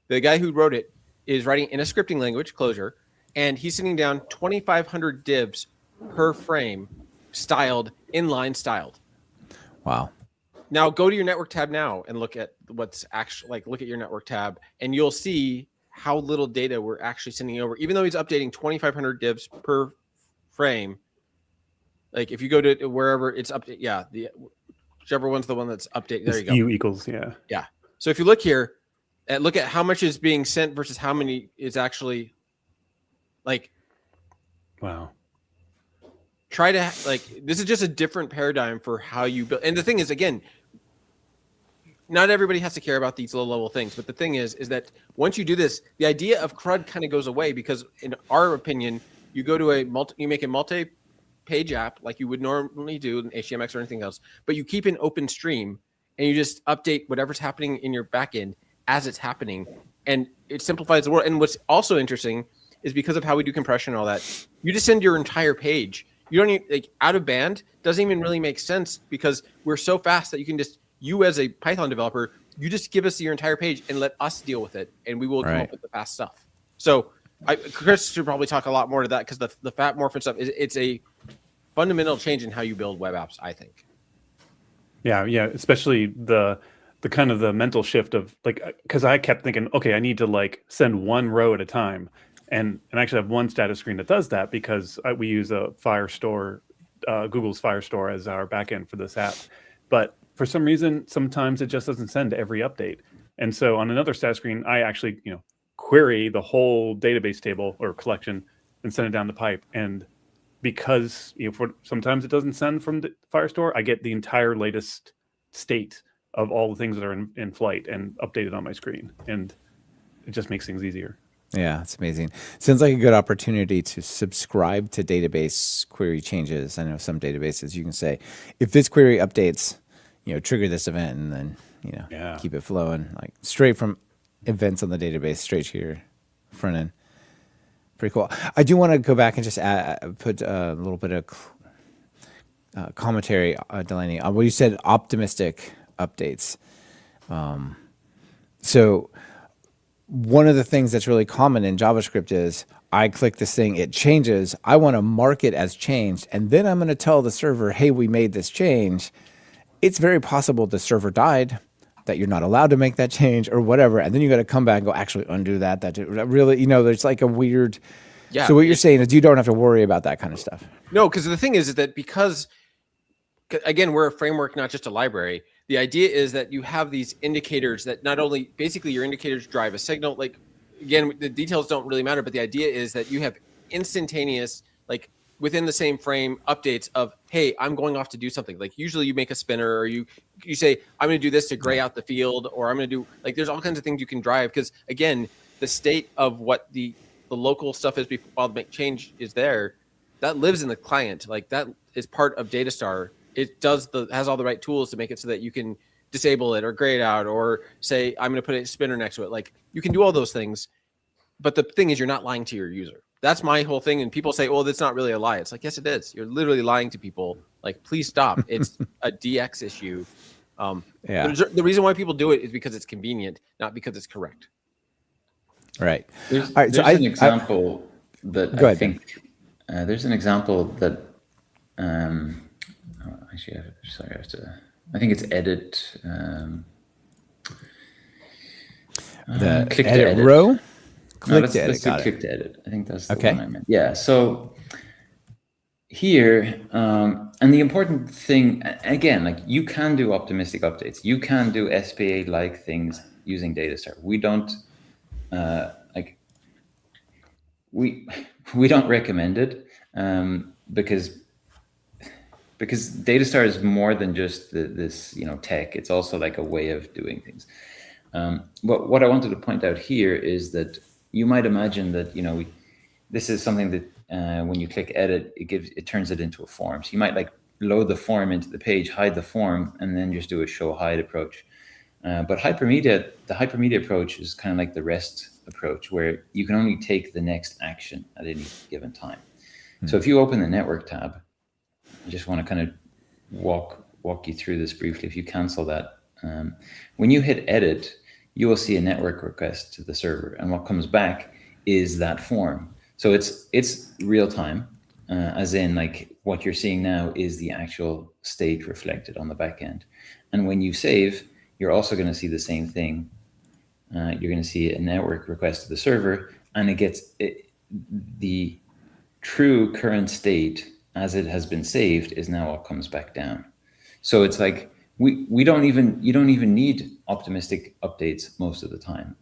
The guy who wrote it is writing in a scripting language, Clojure, and he's sending down 2,500 divs per frame, styled inline styled. wow. Now go to your network tab now and look at what's actually like. Look at your network tab, and you'll see how little data we're actually sending over. Even though he's updating 2,500 divs per frame, like if you go to wherever it's update, yeah, the whichever one's the one that's updated. There you go. U equals, yeah. Yeah. So if you look here, and look at how much is being sent versus how many is actually like. Wow. Try to like this is just a different paradigm for how you build. And the thing is, again, not everybody has to care about these low level things, but the thing is that once you do this, the idea of CRUD kind of goes away, because in our opinion, you go to you make a multi-page app like you would normally do in HTMX or anything else, but you keep an open stream and you just update whatever's happening in your backend as it's happening, and it simplifies the world. And what's also interesting is because of how we do compression and all that, you just send your entire page. You don't need, like, out of band doesn't even really make sense, because we're so fast that you can just, you as a Python developer, you just give us your entire page and let us deal with it, and we will come up with the fast stuff. So Chris should probably talk a lot more to that, because the fat morphin stuff it's a fundamental change in how you build web apps, I think. Yeah, especially the kind of the mental shift of like, because I kept thinking, okay, I need to like send one row at a time. And I actually have one status screen that does that, because we use a Firestore, Google's Firestore as our backend for this app. But for some reason, sometimes it just doesn't send every update. And so on another status screen, I actually, query the whole database table or collection and send it down the pipe. And because sometimes it doesn't send from the Firestore, I get the entire latest state of all the things that are in flight and updated on my screen. And it just makes things easier. Yeah, it's amazing. Sounds like a good opportunity to subscribe to database query changes. I know some databases you can say, if this query updates, trigger this event, and then, keep it flowing, like straight from events on the database straight to your front end. Pretty cool. I do want to go back and just put a little bit of commentary, Delaney, on what you said, optimistic updates. So one of the things that's really common in JavaScript is I click this thing, it changes. I want to mark it as changed, and then I'm going to tell the server, hey, we made this change. It's very possible the server died, that you're not allowed to make that change or whatever, and then you got to come back and go, actually undo that. That really, there's like a weird. Yeah. So what you're saying is you don't have to worry about that kind of stuff. No, because the thing is that because, again, we're a framework, not just a library. The idea is that you have these indicators that not only, basically your indicators drive a signal, like, again, the details don't really matter, but the idea is that you have instantaneous, like within the same frame, updates of, hey, I'm going off to do something. Like usually you make a spinner, or you say, I'm going to do this to gray out the field, or I'm going to do, like, there's all kinds of things you can drive, because again, the state of what the local stuff is while the make change is there, that lives in the client. Like that is part of Datastar. It has all the right tools to make it so that you can disable it or gray it out, or say, I'm going to put a spinner next to it. Like you can do all those things, but the thing is, you're not lying to your user. That's my whole thing. And people say, well, that's not really a lie. It's like, yes, it is. You're literally lying to people. Like, please stop. It's a DX issue. The reason why people do it is because it's convenient, not because it's correct. Right. There's an example that I think there's an example that actually, sorry, I have to. I think it's edit. The click to edit row. Click to edit. Click to edit. I think that's the one I meant. Yeah. So here, and the important thing again, like you can do optimistic updates. You can do SPA-like things using Datastar. We don't we don't recommend it. because Datastar is more than just this tech. It's also like a way of doing things. But what I wanted to point out here is that you might imagine that this is something that when you click edit, it turns it into a form. So you might like load the form into the page, hide the form, and then just do a show hide approach. But the hypermedia approach is kind of like the REST approach, where you can only take the next action at any given time. So if you open the network tab, I just want to kind of walk you through this briefly. If you cancel that, when you hit edit, you will see a network request to the server, and what comes back is that form. So it's real time, as in like what you're seeing now is the actual state reflected on the back end. And when you save, you're also going to see the same thing. You're going to see a network request to the server, and the true current state as it has been saved is now what comes back down. So it's like you don't even need optimistic updates most of the time.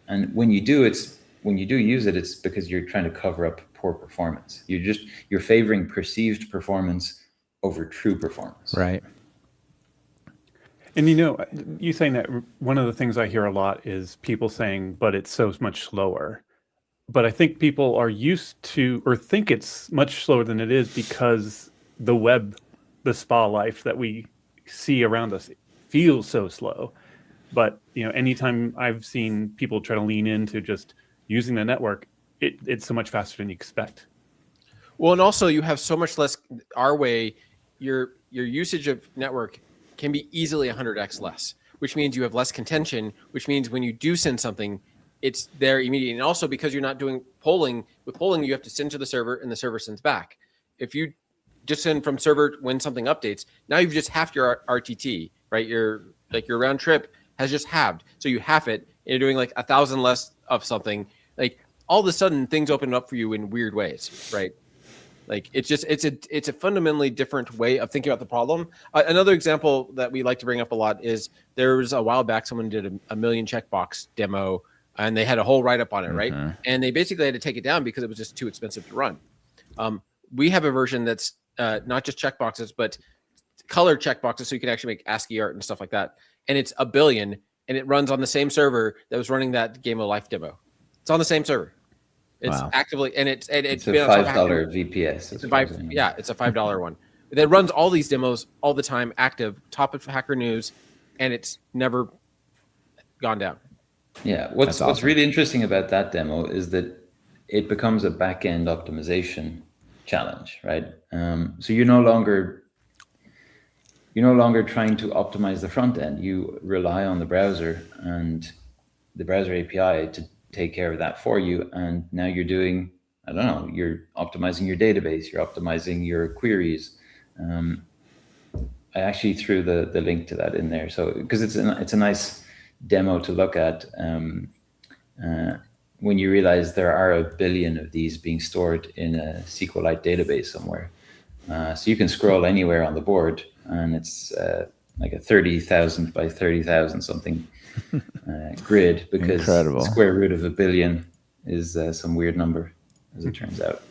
And when you do use it, it's because you're trying to cover up poor performance. You're favoring perceived performance over true performance. Right. And you saying that, one of the things I hear a lot is people saying, but it's so much slower. But I think people are used to, or think it's much slower than it is, because the web, the spa life that we see around us feels so slow. But anytime I've seen people try to lean into just using the network, it's so much faster than you expect. Well, and also you have so much less. Our way, your usage of network can be easily 100x less, which means you have less contention, which means when you do send something, it's there immediately. And also because you're not doing polling, with polling, you have to send to the server and the server sends back. If you just send from server when something updates, now you've just halved your RTT, right? Your round trip has just halved. So you half it, and you're doing like 1,000 less of something. Like all of a sudden things open up for you in weird ways, right? Like it's a fundamentally different way of thinking about the problem. Another example that we like to bring up a lot is there was a while back someone did a million checkbox demo, and they had a whole write-up on it, right? And they basically had to take it down because it was just too expensive to run. We have a version that's not just checkboxes, but color checkboxes, so you can actually make ASCII art and stuff like that. And it's 1 billion, and it runs on the same server that was running that Game of Life demo. It's on the same server. It's actively, and it's a $5 VPS. It's a $5 one. That runs all these demos all the time, active, top of Hacker News, and it's never gone down. Yeah, what's really interesting about that demo is that it becomes a back-end optimization challenge, right? So you're no longer trying to optimize the front end. You rely on the browser and the browser API to take care of that for you. And now you're doing, you're optimizing your database, you're optimizing your queries. I actually threw the link to that in there. So, because it's a nice demo to look at when you realize there are 1 billion of these being stored in a SQLite database somewhere. So you can scroll anywhere on the board, and it's like a 30,000 by 30,000 something grid, because Incredible. the square root of 1 billion is some weird number, as it turns out.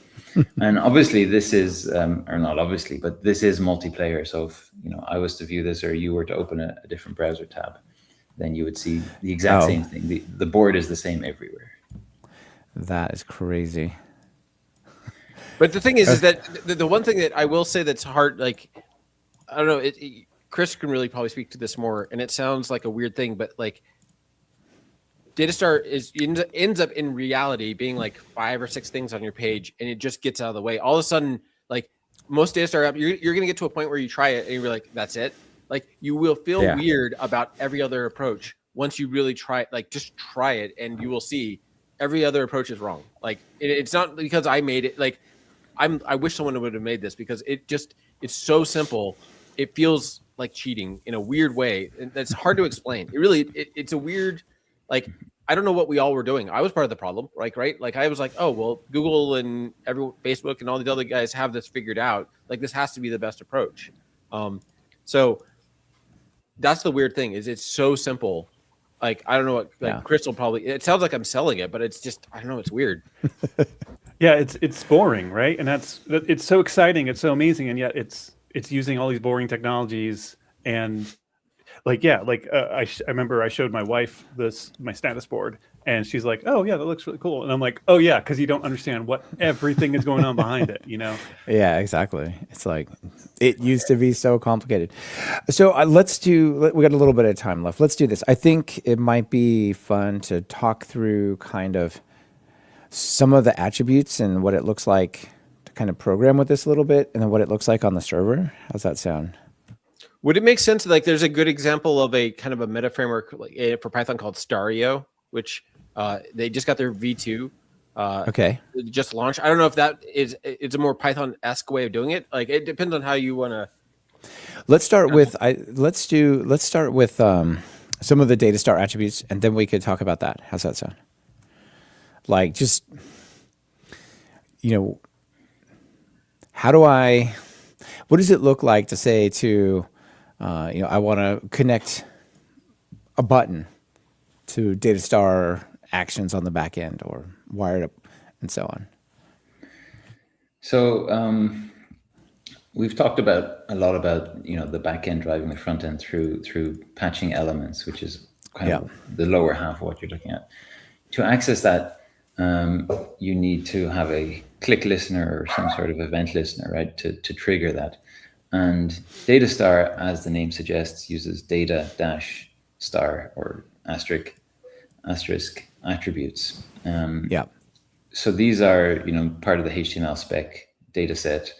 And obviously this is, or not obviously, but this is multiplayer. So if I was to view this, or you were to open a different browser tab, then you would see the exact same thing. The board is the same everywhere. That is crazy. But the thing is that the one thing that I will say that's hard, like, I don't know, Chris can really probably speak to this more, and it sounds like a weird thing, but like Datastar ends up in reality being like 5 or 6 things on your page, and it just gets out of the way. All of a sudden, like most Datastar app, you're going to get to a point where you try it and you're like, that's it. Like you will feel weird about every other approach once you really try it. Like just try it, and you will see every other approach is wrong. Like it's not because I made it. Like I wish someone would have made this, because it's so simple. It feels like cheating in a weird way. That's hard to explain. It's a weird, like, I don't know what we all were doing. I was part of the problem, right? Like I was like, oh, well, Google and Facebook and all the other guys have this figured out. Like this has to be the best approach. So that's the weird thing, is it's so simple. Like, I don't know what, like Chris will probably, it sounds like I'm selling it, but it's just, I don't know, it's weird. Yeah, it's boring, right? And it's so exciting, it's so amazing, and yet it's using all these boring technologies. And like, yeah, like I remember I showed my wife my status board, and she's like, "Oh yeah, that looks really cool." And I'm like, "Oh yeah," because you don't understand what everything is going on behind it, you know? Yeah, exactly. It's like it used to be so complicated. So we got a little bit of time left. Let's do this. I think it might be fun to talk through kind of some of the attributes and what it looks like to kind of program with this a little bit, and then what it looks like on the server. How's that sound? Would it make sense? Like, there's a good example of a kind of a meta framework for Python called Stario, which they just got their V2. Okay. Just launched. I don't know if it's a more Python-esque way of doing it. Like, it depends on how you want to. Let's start with some of the Datastar attributes, and then we could talk about that. How's that sound? Like, just, what does it look like to say to, I want to connect a button to Datastar actions on the back end or wire it up and so on? So we've talked a lot about the back end driving the front end through patching elements, which is kind of the lower half of what you're looking at. To access that, you need to have a click listener or some sort of event listener, right, to trigger that. And Datastar, as the name suggests, uses data-star or asterisk attributes. So these are part of the HTML spec data set,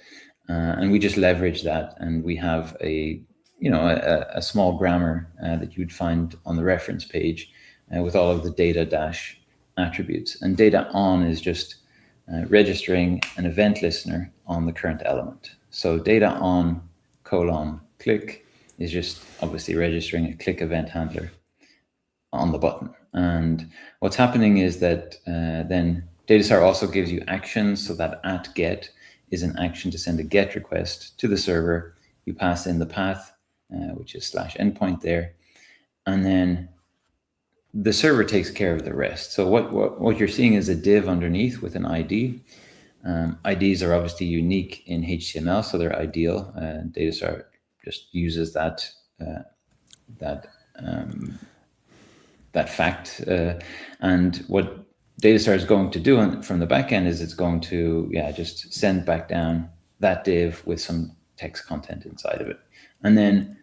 and we just leverage that, and we have a small grammar that you'd find on the reference page with all of the data attributes. And data on is just registering an event listener on the current element. So data on : click is just obviously registering a click event handler on the button. And what's happening is that then Datastar also gives you actions, so that @get is an action to send a GET request to the server. You pass in the path, which is /endpoint there, and then the server takes care of the rest. So what you're seeing is a div underneath with an ID. IDs are obviously unique in HTML, so they're ideal. Datastar just uses that fact. And what Datastar is going to do from the backend is it's going to just send back down that div with some text content inside of it. And then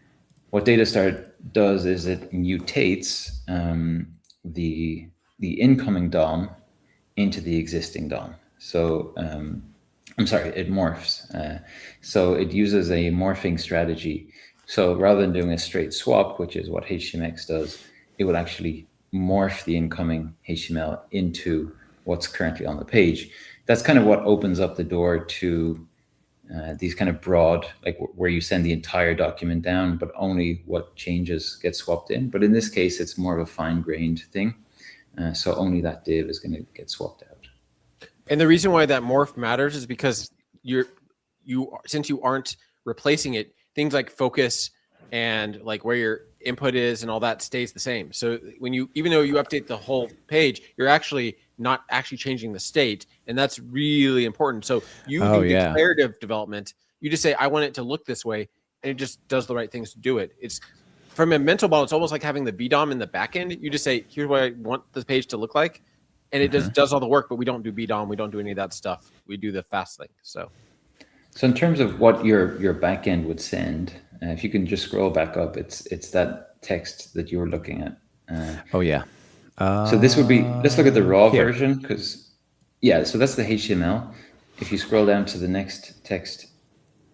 what Datastar does is it mutates the incoming DOM into the existing DOM. So it morphs. So it uses a morphing strategy. So rather than doing a straight swap, which is what HTMX does, it will actually morph the incoming HTML into what's currently on the page. That's kind of what opens up the door to these kind of broad, like where you send the entire document down, but only what changes get swapped in. But in this case, it's more of a fine-grained thing. So only that div is going to get swapped out. And the reason why that morph matters is because since you aren't replacing it, things like focus and like where your input is and all that stays the same. So even though you update the whole page, you're actually not actually changing the state, and that's really important. So you do declarative development. You just say, I want it to look this way, and it just does the right things to do it. It's from a mental model, it's almost like having the BDOM in the back end. You just say, here's what I want the page to look like, and it does all the work, but we don't do BDOM, we don't do any of that stuff. We do the fast thing. So in terms of what your back end would send, if you can just scroll back up, it's that text that you were looking at. So this would be, let's look at the raw version, because so that's the HTML. If you scroll down to the next text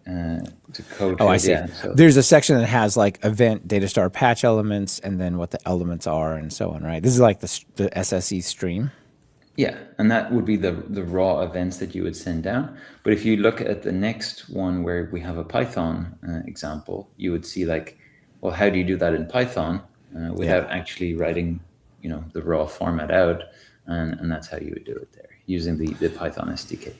to code. I see. So there's a section that has like event Datastar patch elements and then what the elements are and so on, right? This is like the SSE stream. Yeah, and that would be the raw events that you would send down. But if you look at the next one where we have a Python example, you would see like, well, how do you do that in Python without actually writing, the raw format out? And that's how you would do it there, using the Python SDK.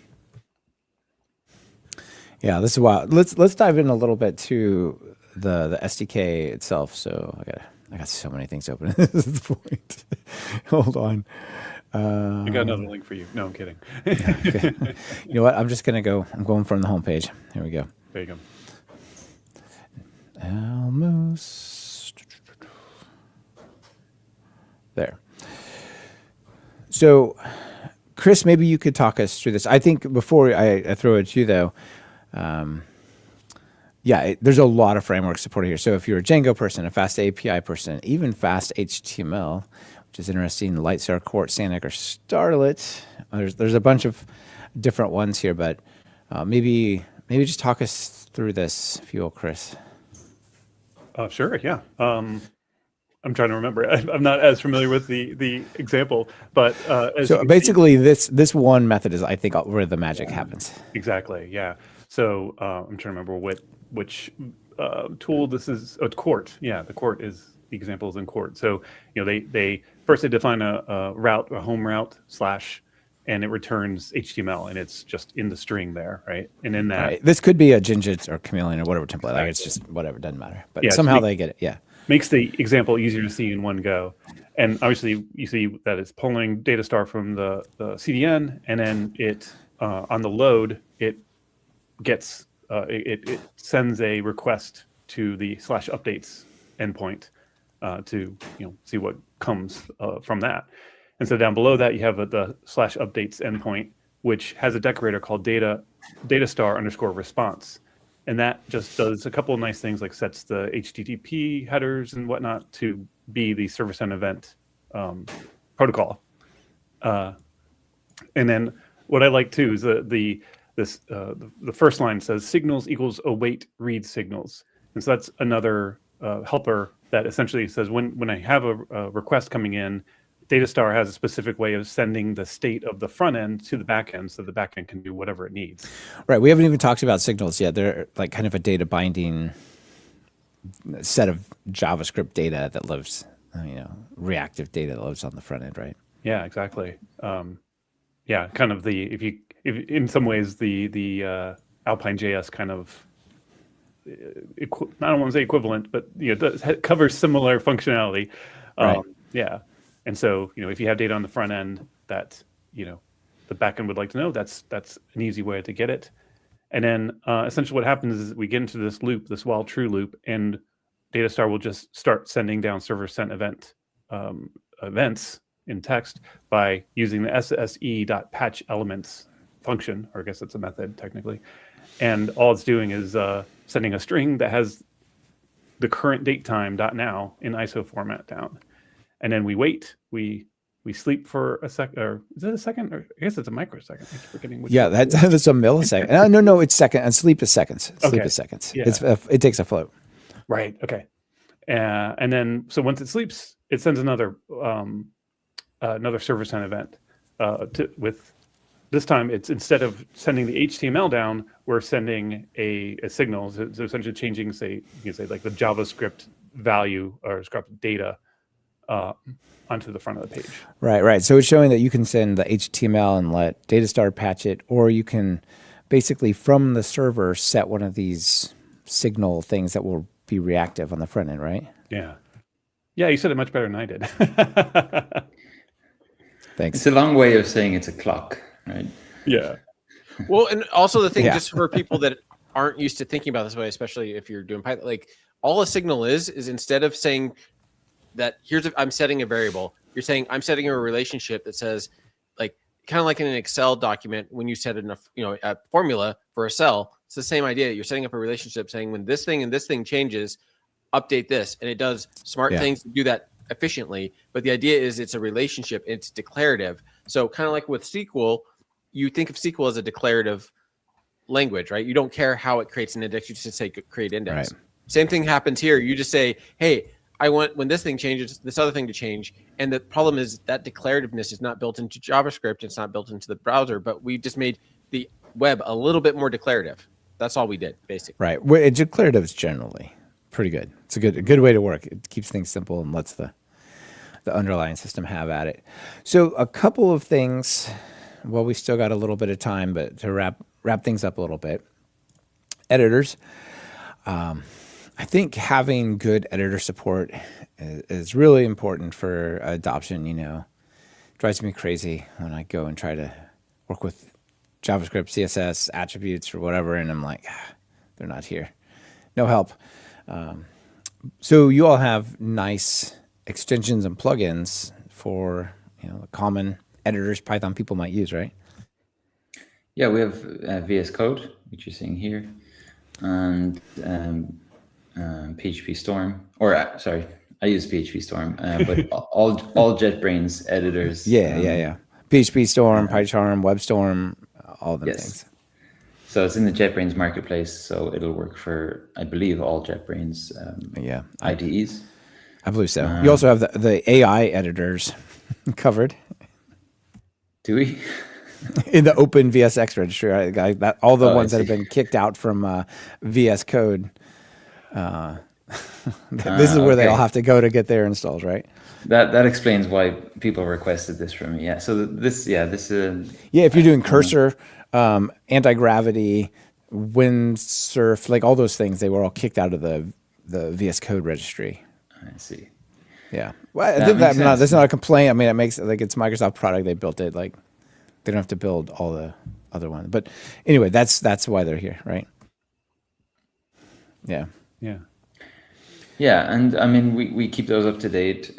Yeah, this is wild. Let's dive in a little bit to the SDK itself. So I got so many things open at this point. Hold on. I got another link for you. No, I'm kidding. Okay. You know what? I'm going from the home page. Here we go. There you go. Almost. There. So, Chris, maybe you could talk us through this. I think before I throw it to you, though, there's a lot of frameworks supported here. So if you're a Django person, a fast API person, even fast HTML, which is interesting, Lightstar, Quartz, Sonic, or Starlet, there's a bunch of different ones here, but maybe just talk us through this, if you will, Chris. Sure, yeah. I'm trying to remember. I'm not as familiar with the example, but so basically, this one method is, I think, where the magic happens. Exactly, yeah. So I'm trying to remember which tool this is. Oh, Quart. Yeah, the Quart is the example is in Quart. So they first define a route, a home route / and it returns HTML, and it's just in the string there, right? And in that, right. This could be a Gingit or Chameleon or whatever template. Like it's just whatever, doesn't matter. But somehow they get it. Yeah. Makes the example easier to see in one go. And obviously you see that it's pulling Datastar from the CDN, and then it on the load, it gets it sends a request to the /updates endpoint to see what comes from that. And so down below that you have the /updates endpoint, which has a decorator called Datastar_response. And that just does a couple of nice things, like sets the HTTP headers and whatnot to be the server-side event protocol. And then what I like too is the first line says signals equals await read signals, and so that's another helper that essentially says when I have a request coming in, Datastar has a specific way of sending the state of the front end to the back end, so the back end can do whatever it needs. Right. We haven't even talked about signals yet. They're like kind of a data binding set of JavaScript data that lives, reactive data that lives on the front end, right? Yeah, exactly. Kind of if in some ways the Alpine.js kind of I don't want to say equivalent, but it covers similar functionality. Right. Yeah. And so, if you have data on the front end that, the backend would like to know, that's an easy way to get it. And then essentially what happens is we get into this loop, this while true loop, and Datastar will just start sending down server sent events in text by using the sse.patchElements function, or I guess it's a method technically. And all it's doing is sending a string that has the current date time .now in ISO format down. And then we wait, we sleep for a second, or is it a second? Or I guess it's a microsecond. I keep forgetting which. Yeah, that's a millisecond. No, it's second. And sleep is seconds. Sleep is seconds. Yeah. It takes a float. Right. Okay. And then so once it sleeps, it sends another server sent event. With this time, it's instead of sending the HTML down, we're sending a signal. So essentially changing, say like the JavaScript value or script data onto the front of the page. Right. So it's showing that you can send the HTML and let Datastar patch it, or you can basically from the server set one of these signal things that will be reactive on the front end, right? Yeah. Yeah, you said it much better than I did. Thanks. It's a long way of saying it's a clock, right? Yeah. Well, and also the thing, just for people that aren't used to thinking about this way, especially if you're doing Python, like all a signal is instead of saying that I'm setting a variable, you're saying I'm setting a relationship that says, like, kind of like in an Excel document, when you set a formula for a cell, it's the same idea. You're setting up a relationship saying when this thing and this thing changes, update this, and it does smart things to do that efficiently. But the idea is it's a relationship, it's declarative. So kind of like with SQL, you think of SQL as a declarative language, right? You don't care how it creates an index, you just say create index. Right. Same thing happens here. You just say, hey, I want when this thing changes, this other thing to change. And the problem is that declarativeness is not built into JavaScript. It's not built into the browser, but we just made the web a little bit more declarative. That's all we did, basically. Right. Well, declarative is generally pretty good. It's a good way to work. It keeps things simple and lets the underlying system have at it. So a couple of things. Well, we still got a little bit of time, but to wrap things up a little bit. Editors. I think having good editor support is really important for adoption. drives me crazy when I go and try to work with JavaScript, CSS, attributes, or whatever, and I'm like, they're not here. No help. So you all have nice extensions and plugins for the common editors Python people might use, right? Yeah, we have VS Code, which you're seeing here, and PHP Storm. Or sorry, I use PHP Storm, but all JetBrains editors. Yeah. PHP Storm, PyCharm, WebStorm, all them things. So it's in the JetBrains marketplace, so it'll work for, I believe, all JetBrains IDEs. I believe so. You also have the AI editors covered. Do we? In the Open VSX registry, right? All the ones that have been kicked out from VS Code. This is where they all have to go to get their installs, right? That explains why people requested this from me. Yeah. So this. If you're doing cursor, anti-gravity, windsurf, like all those things, they were all kicked out of the VS Code registry. I see. Yeah. Well, I think that's not a complaint. I mean, it makes it's Microsoft product. They built it. Like they don't have to build all the other ones. But anyway, that's why they're here, right? Yeah. Yeah. Yeah, and I mean, we keep those up to date.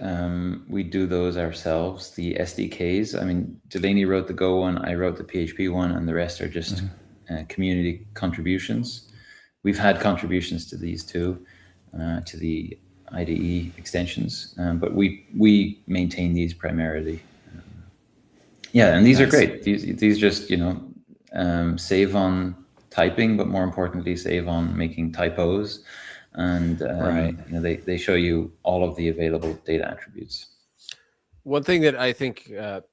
We do those ourselves, the SDKs. I mean, Delaney wrote the Go one, I wrote the PHP one, and the rest are just community contributions. We've had contributions to these too, to the IDE extensions, but we maintain these primarily. And these are great. These just, save on typing, but more importantly, save on making typos. And they show you all of the available data attributes. One thing that I think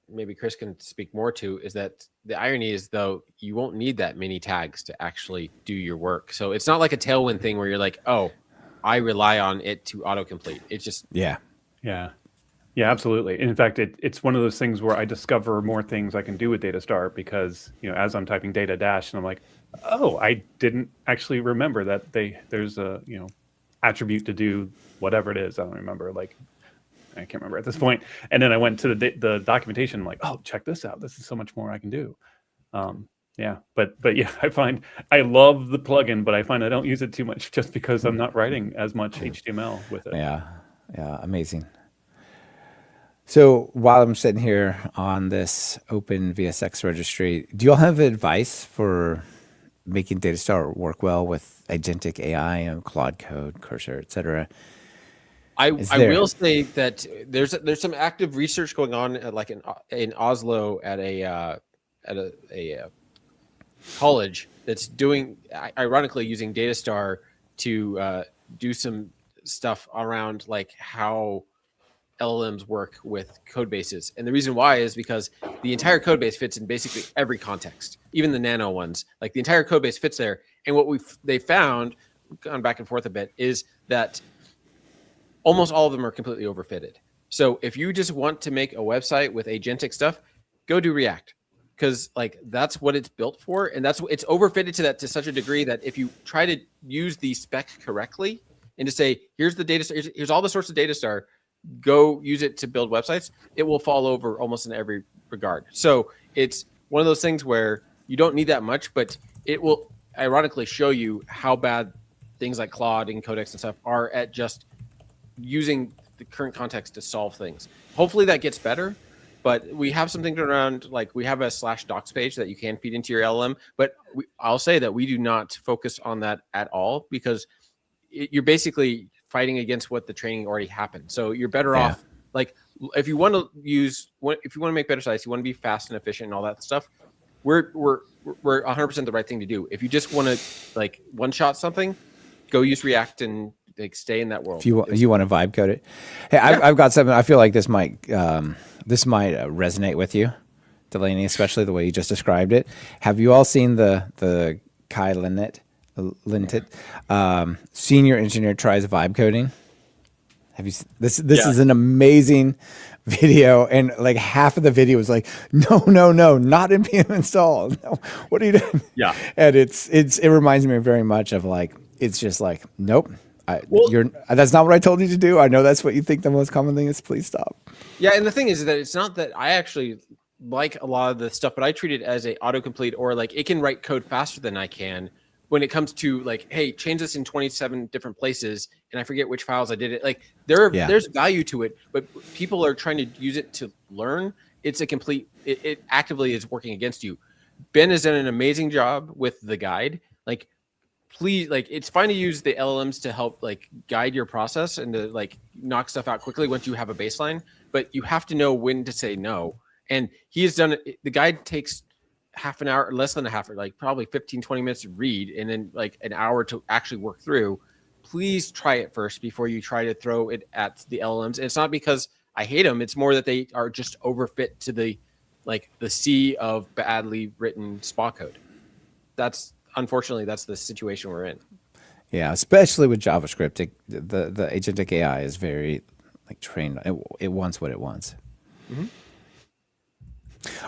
maybe Chris can speak more to is that the irony is, though, you won't need that many tags to actually do your work. So it's not like a Tailwind thing where you're like, oh, I rely on it to autocomplete. It's just Yeah, absolutely. In fact, it's one of those things where I discover more things I can do with Datastar because as I'm typing data dash and I'm like, oh, I didn't actually remember that there's a attribute to do whatever it is. I don't remember. Like I can't remember at this point. And then I went to the documentation. I'm like, oh, check this out. This is so much more I can do. But yeah, I find I love the plugin, but I find I don't use it too much just because I'm not writing as much HTML with it. Yeah, amazing. So while I'm sitting here on this Open VSX registry, do you all have advice for making Datastar work well with agentic AI, Claude Code, Cursor, etc.? I will say that there's some active research going on, like in Oslo at a college that's doing, ironically, using Datastar to do some stuff around like how LLMs work with code bases. And the reason why is because the entire code base fits in basically every context, even the nano ones. Like the entire code base fits there. And what they found, gone back and forth a bit, is that almost all of them are completely overfitted. So if you just want to make a website with agentic stuff, go do React, because like that's what it's built for, and it's overfitted to such a degree that if you try to use the spec correctly and to say here's the data, here's all the sorts of Datastar, go use it to build websites, it will fall over almost in every regard. So it's one of those things where you don't need that much, but it will ironically show you how bad things like Claude and Codex and stuff are at just using the current context to solve things. Hopefully that gets better, but we have something around, like we have a /docs page that you can feed into your LLM, but I'll say that we do not focus on that at all, because you're basically fighting against what the training already happened. So you're better off, like if you want to make better sites, you want to be fast and efficient and all that stuff, we're 100% the right thing to do. If you just want to like one shot something, go use React and like stay in that world. If you want to vibe code it. Hey, I've got something. I feel like this might resonate with you, Delaney, especially the way you just described it. Have you all seen the Kai Linnet, senior engineer tries vibe coding? Have you? This is an amazing video, and like half of the video was like, no, not npm install. No, what are you doing? Yeah, and it reminds me very much of like, it's just like, nope. That's not what I told you to do. I know that's what you think the most common thing is. Please stop. Yeah, and the thing is that it's not that I actually like a lot of the stuff, but I treat it as a autocomplete, or like it can write code faster than I can when it comes to like, hey, change this in 27 different places, and I forget which files I did it. Like there's value to it, but people are trying to use it to learn. It's a complete. It actively is working against you. Ben has done an amazing job with the guide. Like, please, like, it's fine to use the LLMs to help like guide your process and to like knock stuff out quickly once you have a baseline, but you have to know when to say no. And he has done it. The guide takes half an hour, less than a half, like probably 15, 20 minutes to read, and then like an hour to actually work through. Please try it first before you try to throw it at the LLMs. And it's not because I hate them. It's more that they are just overfit to the sea of badly written SPA code. Unfortunately, that's the situation we're in. Yeah, especially with JavaScript, the agentic AI is very like trained. It wants what it wants. Mm-hmm.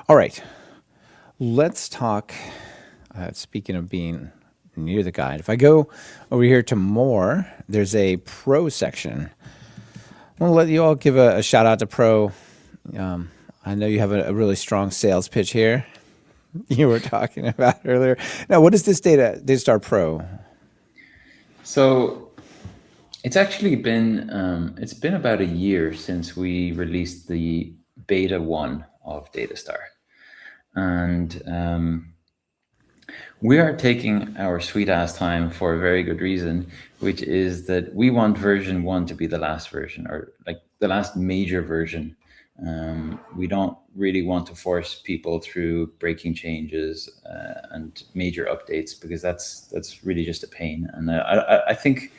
All right, let's talk. Speaking of being near the guide, if I go over here to more, there's a pro section. I'm gonna let you all give a shout out to pro. I know you have a really strong sales pitch here. You were talking about earlier. Now, what is this Datastar Pro? So it's actually been about a year since we released the beta 1 of Datastar, and we are taking our sweet ass time for a very good reason, which is that we want version 1 to be the last version, or like the last major version. We don't really want to force people through breaking changes and major updates, because that's really just a pain. And I think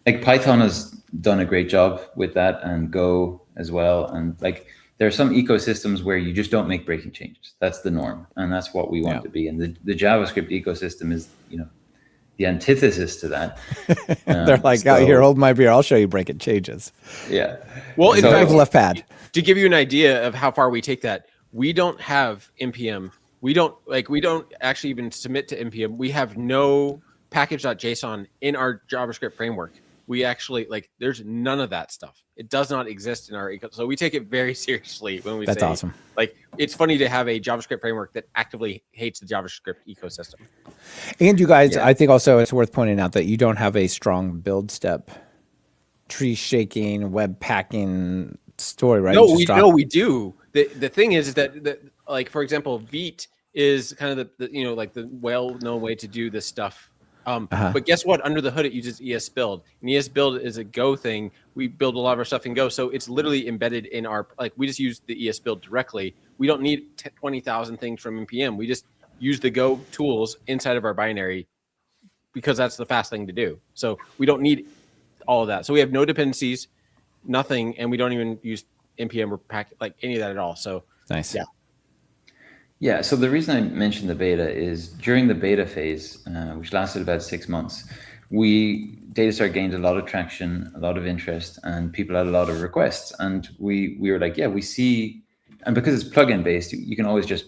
like Python has done a great job with that, and Go as well. And like there are some ecosystems where you just don't make breaking changes. That's the norm, and that's what we want to be. And the JavaScript ecosystem is, the antithesis to that. They're like, out here, hold my beer. I'll show you breaking changes. Yeah. Well, in fact, left pad. To give you an idea of how far we take that, we don't have npm. We don't actually even submit to npm. We have no package.json in our JavaScript framework. We actually there's none of that stuff. It does not exist in our ecosystem. So we take it very seriously when we say that's awesome. Like, it's funny to have a JavaScript framework that actively hates the JavaScript ecosystem. And you guys, I think also it's worth pointing out that you don't have a strong build step, tree shaking, web packing story, right? No, we do. The thing is that like, for example, Vite is kind of the the well-known way to do this stuff. But guess what? Under the hood, it uses ESBuild. And ESBuild is a Go thing. We build a lot of our stuff in Go, so it's literally embedded in our, we just use the ESBuild directly. We don't need 20,000 things from npm. We just use the Go tools inside of our binary, because that's the fast thing to do. So we don't need all of that. So we have no dependencies, nothing, and we don't even use npm or any of that at all. So nice. Yeah, so the reason I mentioned the beta is during the beta phase, which lasted about 6 months, Datastar gained a lot of traction, a lot of interest, and people had a lot of requests. And we were like, yeah, we see, and because it's plugin based, you can always just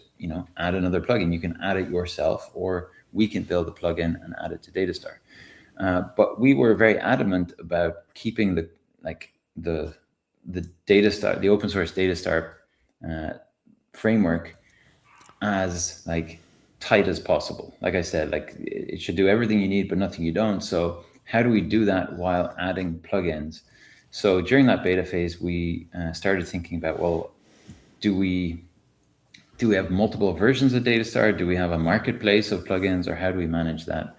add another plugin. You can add it yourself, or we can build a plugin and add it to Datastar. But we were very adamant about keeping the Datastar, the open source Datastar framework as tight as possible. Like I said, it should do everything you need, but nothing you don't. So how do we do that while adding plugins? So during that beta phase, we started thinking about, well, do we have multiple versions of Datastar? Do we have a marketplace of plugins, or how do we manage that?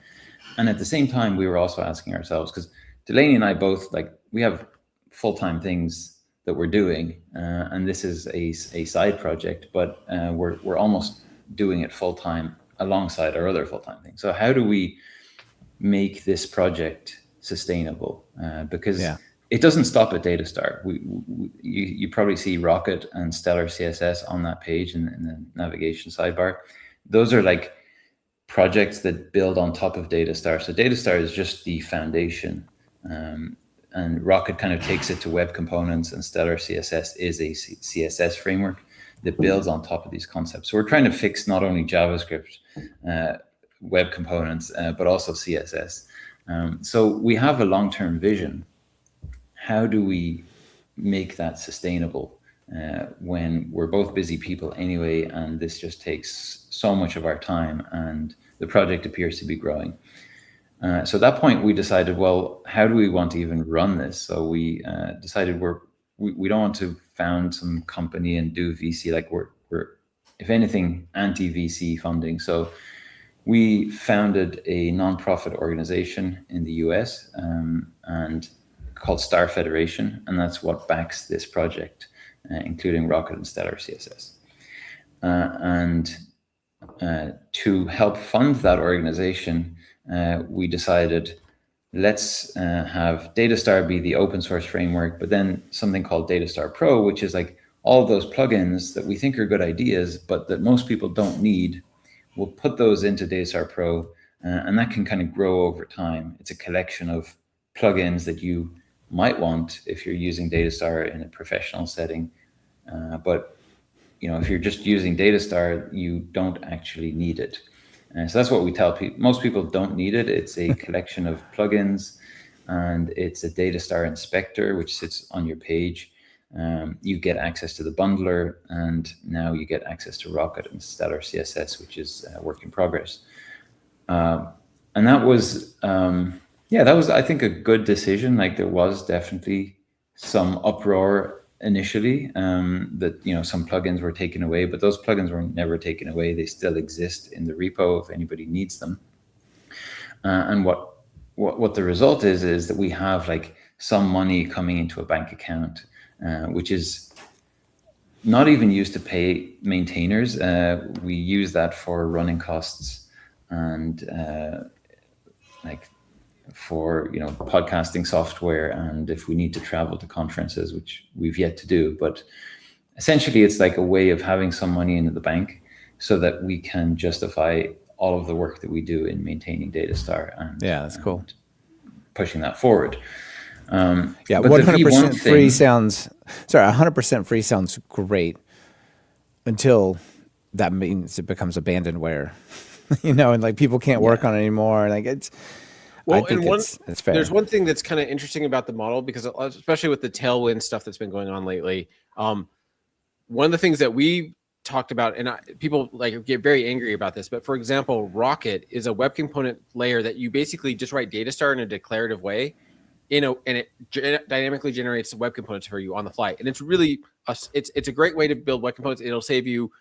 And at the same time, we were also asking ourselves, because Delaney and I both, we have full-time things that we're doing, and this is a side project, but we're almost doing it full-time alongside our other full-time things. So how do we make this project sustainable? Because it doesn't stop at Datastar. You probably see Rocket and Stellar CSS on that page in the navigation sidebar. Those are projects that build on top of Datastar. So Datastar is just the foundation. And Rocket kind of takes it to web components, and Stellar CSS is a CSS framework that builds on top of these concepts. So we're trying to fix not only JavaScript, web components, but also CSS. So we have a long-term vision. How do we make that sustainable? when we're both busy people anyway, and this just takes so much of our time, and the project appears to be growing. So at that point, we decided, well, how do we want to even run this? So we decided we don't want to found some company and do VC. Like we're if anything, anti-VC funding. So we founded a nonprofit organization in the US and called Star Federation, and that's what backs this project, including Rocket and Stellar CSS. And to help fund that organization, we decided, let's have Datastar be the open source framework, but then something called Datastar Pro, which is like all of those plugins that we think are good ideas, but that most people don't need. We'll put those into Datastar Pro, and that can kind of grow over time. It's a collection of plugins that you might want if you're using Datastar in a professional setting. But if you're just using Datastar, you don't actually need it. So that's what we tell people. Most people don't need it. It's a collection of plugins, and it's a Datastar inspector, which sits on your page. You get access to the bundler, and now you get access to Rocket and Stellar CSS, which is a work in progress. And that was, I think, a good decision. Like there was definitely some uproar initially that some plugins were taken away, but those plugins were never taken away. They still exist in the repo if anybody needs them. And what the result is that we have like some money coming into a bank account, which is not even used to pay maintainers. We use that for running costs and for podcasting software, and if we need to travel to conferences, which we've yet to do. But essentially it's like a way of having some money into the bank so that we can justify all of the work that we do in maintaining Datastar and that's cool, pushing that forward. 100% free sounds 100% free sounds great until that means it becomes abandonware. And like people can't work on it anymore. Like it's it's fair. There's one thing that's kind of interesting about the model, because especially with the Tailwind stuff that's been going on lately, one of the things that we talked about, and people get very angry about this, but for example, Rocket is a web component layer that you basically just write Datastar in a declarative way, and it dynamically generates web components for you on the fly. And it's really it's a great way to build web components. It'll save you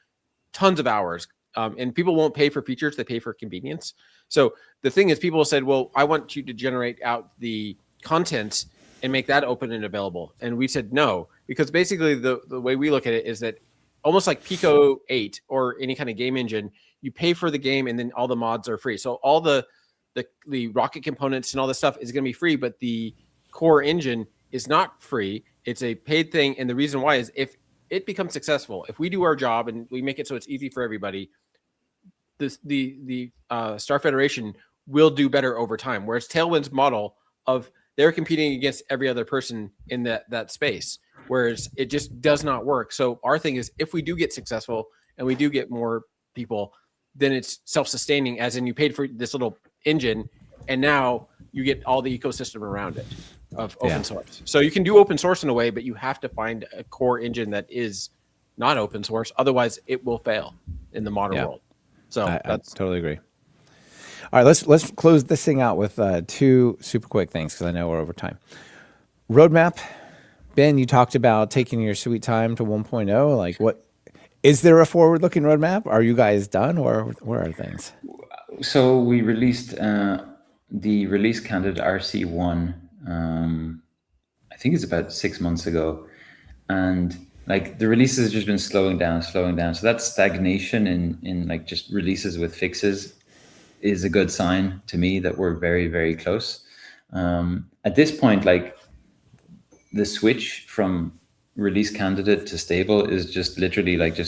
tons of hours. And people won't pay for features, they pay for convenience. So the thing is, people said, well, I want you to generate out the content and make that open and available. And we said no, because basically the way we look at it is that almost like Pico 8 or any kind of game engine, you pay for the game and then all the mods are free. So all the Rocket components and all this stuff is going to be free, but the core engine is not free. It's a paid thing. And the reason why is if it becomes successful, if we do our job and we make it so it's easy for everybody, the Star Federation will do better over time. Whereas Tailwind's model of they're competing against every other person in that space, whereas it just does not work. So our thing is, if we do get successful and we do get more people, then it's self-sustaining, as in you paid for this little engine and now you get all the ecosystem around it of open source. So you can do open source in a way, but you have to find a core engine that is not open source. Otherwise it will fail in the modern world. So I totally agree. All right, let's close this thing out with two super quick things, because I know we're over time. Roadmap. Ben, you talked about taking your sweet time to 1.0. Like, what is there a forward-looking roadmap? Are you guys done, or where are things? So we released the release candidate RC1. I think it's about 6 months ago, and like the releases have just been slowing down. So that stagnation in like just releases with fixes is a good sign to me that we're very, very close. At this point, like the switch from release candidate to stable is just literally like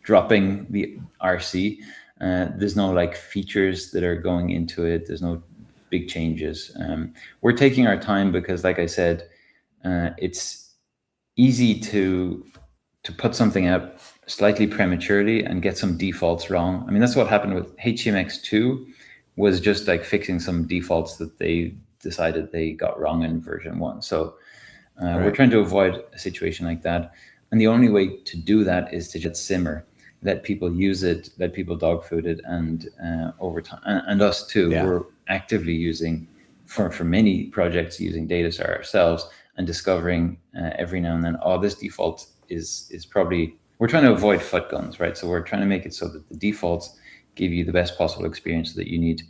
dropping the RC. There's no like features that are going into it. There's no big changes. We're taking our time because, like I said, it's easy to put something out slightly prematurely and get some defaults wrong. I mean, that's what happened with HTMX2, was just like fixing some defaults that they decided they got wrong in version 1. So we're trying to avoid a situation like that. And the only way to do that is to just simmer, let people use it, let people dog food it, and over time, and us too, we're actively using, for many projects, using Datastar ourselves and discovering every now and then, oh, this default is probably, we're trying to avoid foot guns, right? So we're trying to make it so that the defaults give you the best possible experience, so that you need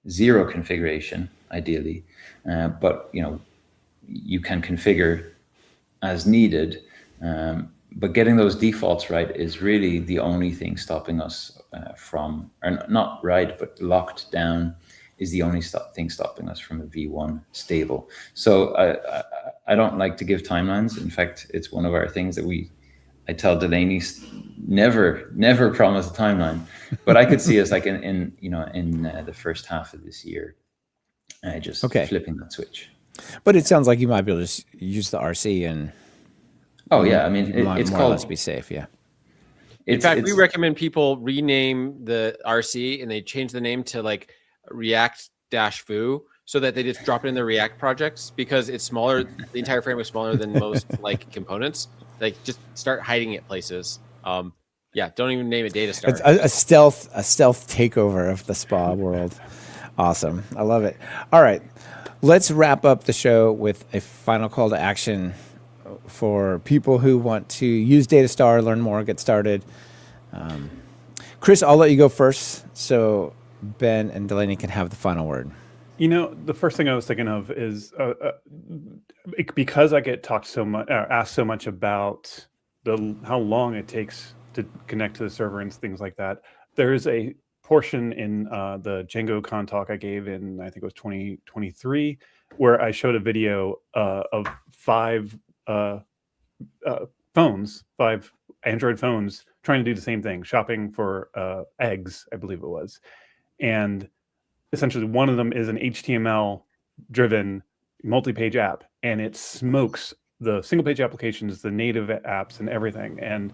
zero configuration, ideally, but you can configure as needed. But getting those defaults right is really the only thing stopping us from, or not right, but locked down is the only thing stopping us from a V1 stable. So I don't like to give timelines. In fact, it's one of our things that I tell Delaney, never promise a timeline, but I could see us like in the first half of this year, just flipping that switch. But it sounds like you might be able to just use the RC and. Oh yeah, I mean it's more called, or less be safe. Yeah. In fact, we recommend people rename the RC and they change the name to like React-Foo, so that they just drop it in their React projects, because it's smaller. The entire framework is smaller than most like components. Like, just start hiding it places. Don't even name it Datastar. It's a stealth takeover of the spa world. Awesome, I love it. All right, let's wrap up the show with a final call to action for people who want to use Datastar, learn more, get started. Chris, I'll let you go first, so Ben and Delaney can have the final word. The first thing I was thinking of is because I get asked so much about how long it takes to connect to the server and things like that. There is a portion in the Django Con talk I gave in, I think it was 2023, where I showed a video of five Android phones trying to do the same thing, shopping for eggs, I believe it was. And essentially one of them is an HTML-driven multi-page app, and it smokes the single-page applications, the native apps, and everything. And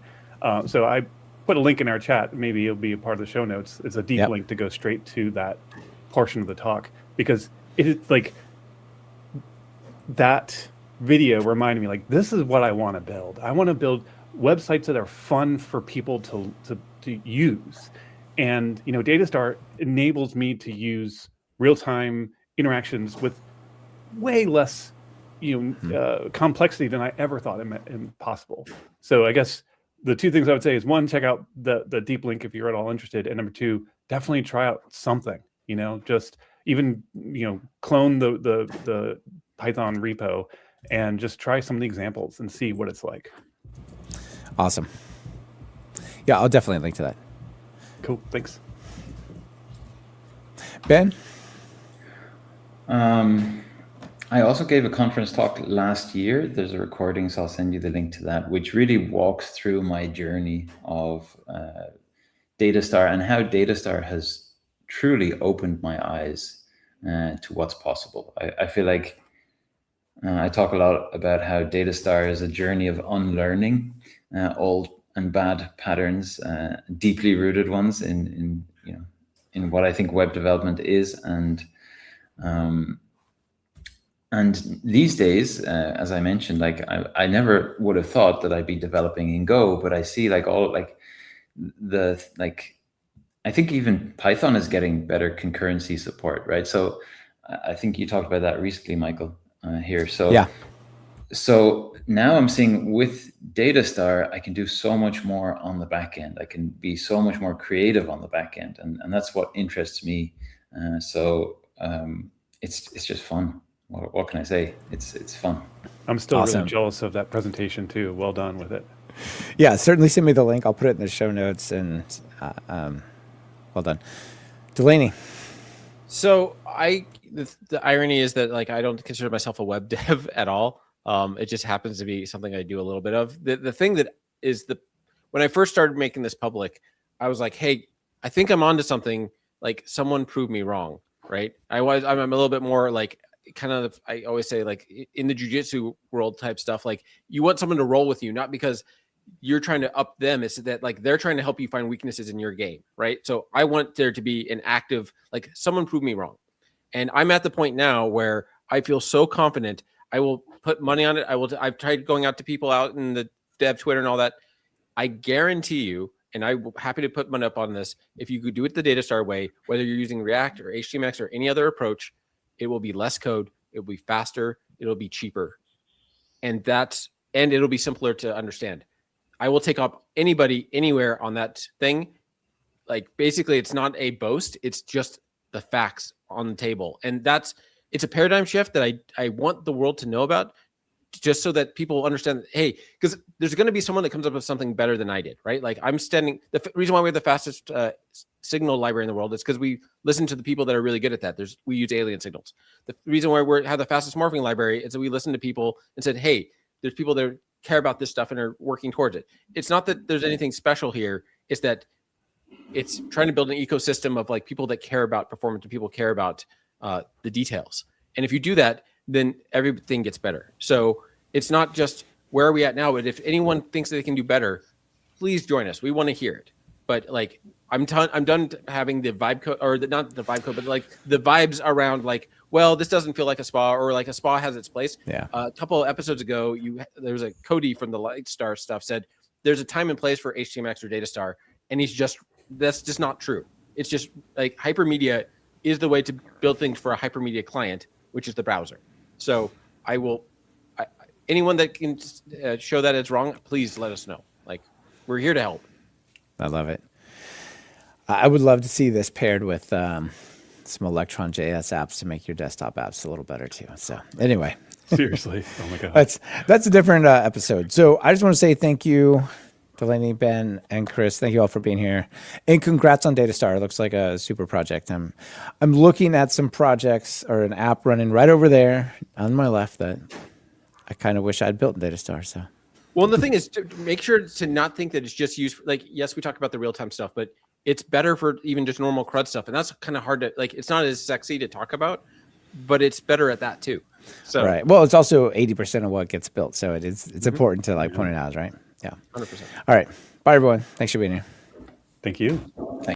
so I put a link in our chat. Maybe it'll be a part of the show notes. It's a deep link to go straight to that portion of the talk, because it is like that video reminded me, like, this is what I want to build. I want to build websites that are fun for people to use. And, Datastar enables me to use real-time interactions with way less, complexity than I ever thought possible. So I guess the two things I would say is, one, check out the deep link if you're at all interested. And number two, definitely try out something, just even, clone the Python repo and just try some of the examples and see what it's like. Awesome. Yeah, I'll definitely link to that. Cool. Thanks. Ben? I also gave a conference talk last year. There's a recording, so I'll send you the link to that, which really walks through my journey of Datastar and how Datastar has truly opened my eyes to what's possible. I feel like I talk a lot about how Datastar is a journey of unlearning old and bad patterns, deeply rooted ones in what I think web development is, and these days, as I mentioned, like I never would have thought that I'd be developing in Go, but I see I think even Python is getting better concurrency support, right? So I think you talked about that recently, Michael, here. So yeah. So now I'm seeing with Datastar, I can do so much more on the back end. I can be so much more creative on the back end, and that's what interests me. It's just fun. What can I say? It's fun. I'm still Awesome. really jealous of that presentation too. Well done with it. Yeah, certainly send me the link. I'll put it in the show notes, and well done. Delaney. So the irony is that I don't consider myself a web dev at all. It just happens to be something I do a little bit of. The thing that is when I first started making this public, I was like, hey, I think I'm onto something. Like, someone prove me wrong, right? I'm a little bit more I always say, in the jiu-jitsu world type stuff, you want someone to roll with you, not because you're trying to up them. It's that they're trying to help you find weaknesses in your game, right? So I want there to be an active, someone prove me wrong. And I'm at the point now where I feel so confident I will put money on it. I've tried going out to people out in the dev Twitter and all that. I guarantee you, and I'm happy to put money up on this, if you could do it the Datastar way, whether you're using React or HTMX or any other approach, it will be less code, it will be faster, it'll be cheaper. And it'll be simpler to understand. I will take up anybody anywhere on that thing. Like basically it's not a boast, it's just the facts on the table. And it's a paradigm shift that I want the world to know about, just so that people understand that, hey, because there's going to be someone that comes up with something better than I did, right? Like the reason why we have the fastest signal library in the world is because we listen to the people that are really good at that. We use alien signals. The reason why we have the fastest morphing library is that we listen to people and said, hey, there's people that care about this stuff and are working towards it. It's not that there's anything special here. It's that it's trying to build an ecosystem of like people that care about performance and people care about the details. And if you do that, then everything gets better. So it's not just where are we at now, but if anyone thinks that they can do better, please join us. We want to hear it. But like, I'm done having the vibe code, or not the vibe code, but like the vibes around like, well, this doesn't feel like a spa, or like a spa has its place. Yeah. A couple of episodes ago, there was a Cody from the Lightstar stuff said, there's a time and place for HTMX or Datastar. And that's just not true. It's just like Hypermedia is the way to build things for a Hypermedia client, which is the browser. So anyone that can show that it's wrong, please let us know. Like, we're here to help. I love it. I would love to see this paired with some Electron.js apps to make your desktop apps a little better too. So anyway. Seriously. Oh my God. That's a different episode. So I just want to say thank you, Delaney, Ben, and Chris. Thank you all for being here. And congrats on Datastar. It looks like a super project. I'm looking at some projects or an app running right over there on my left that I kind of wish I'd built in Datastar. So, well, and the thing is to make sure to not think that it's just used for, like, yes, we talk about the real-time stuff, but it's better for even just normal CRUD stuff. And that's kind of hard to, like, it's not as sexy to talk about, but it's better at that too. So, right. Well, it's also 80% of what gets built. So it's important to like point it out, right? Yeah. 100%. All right. Bye, everyone. Thanks for being here. Thank you. Thanks.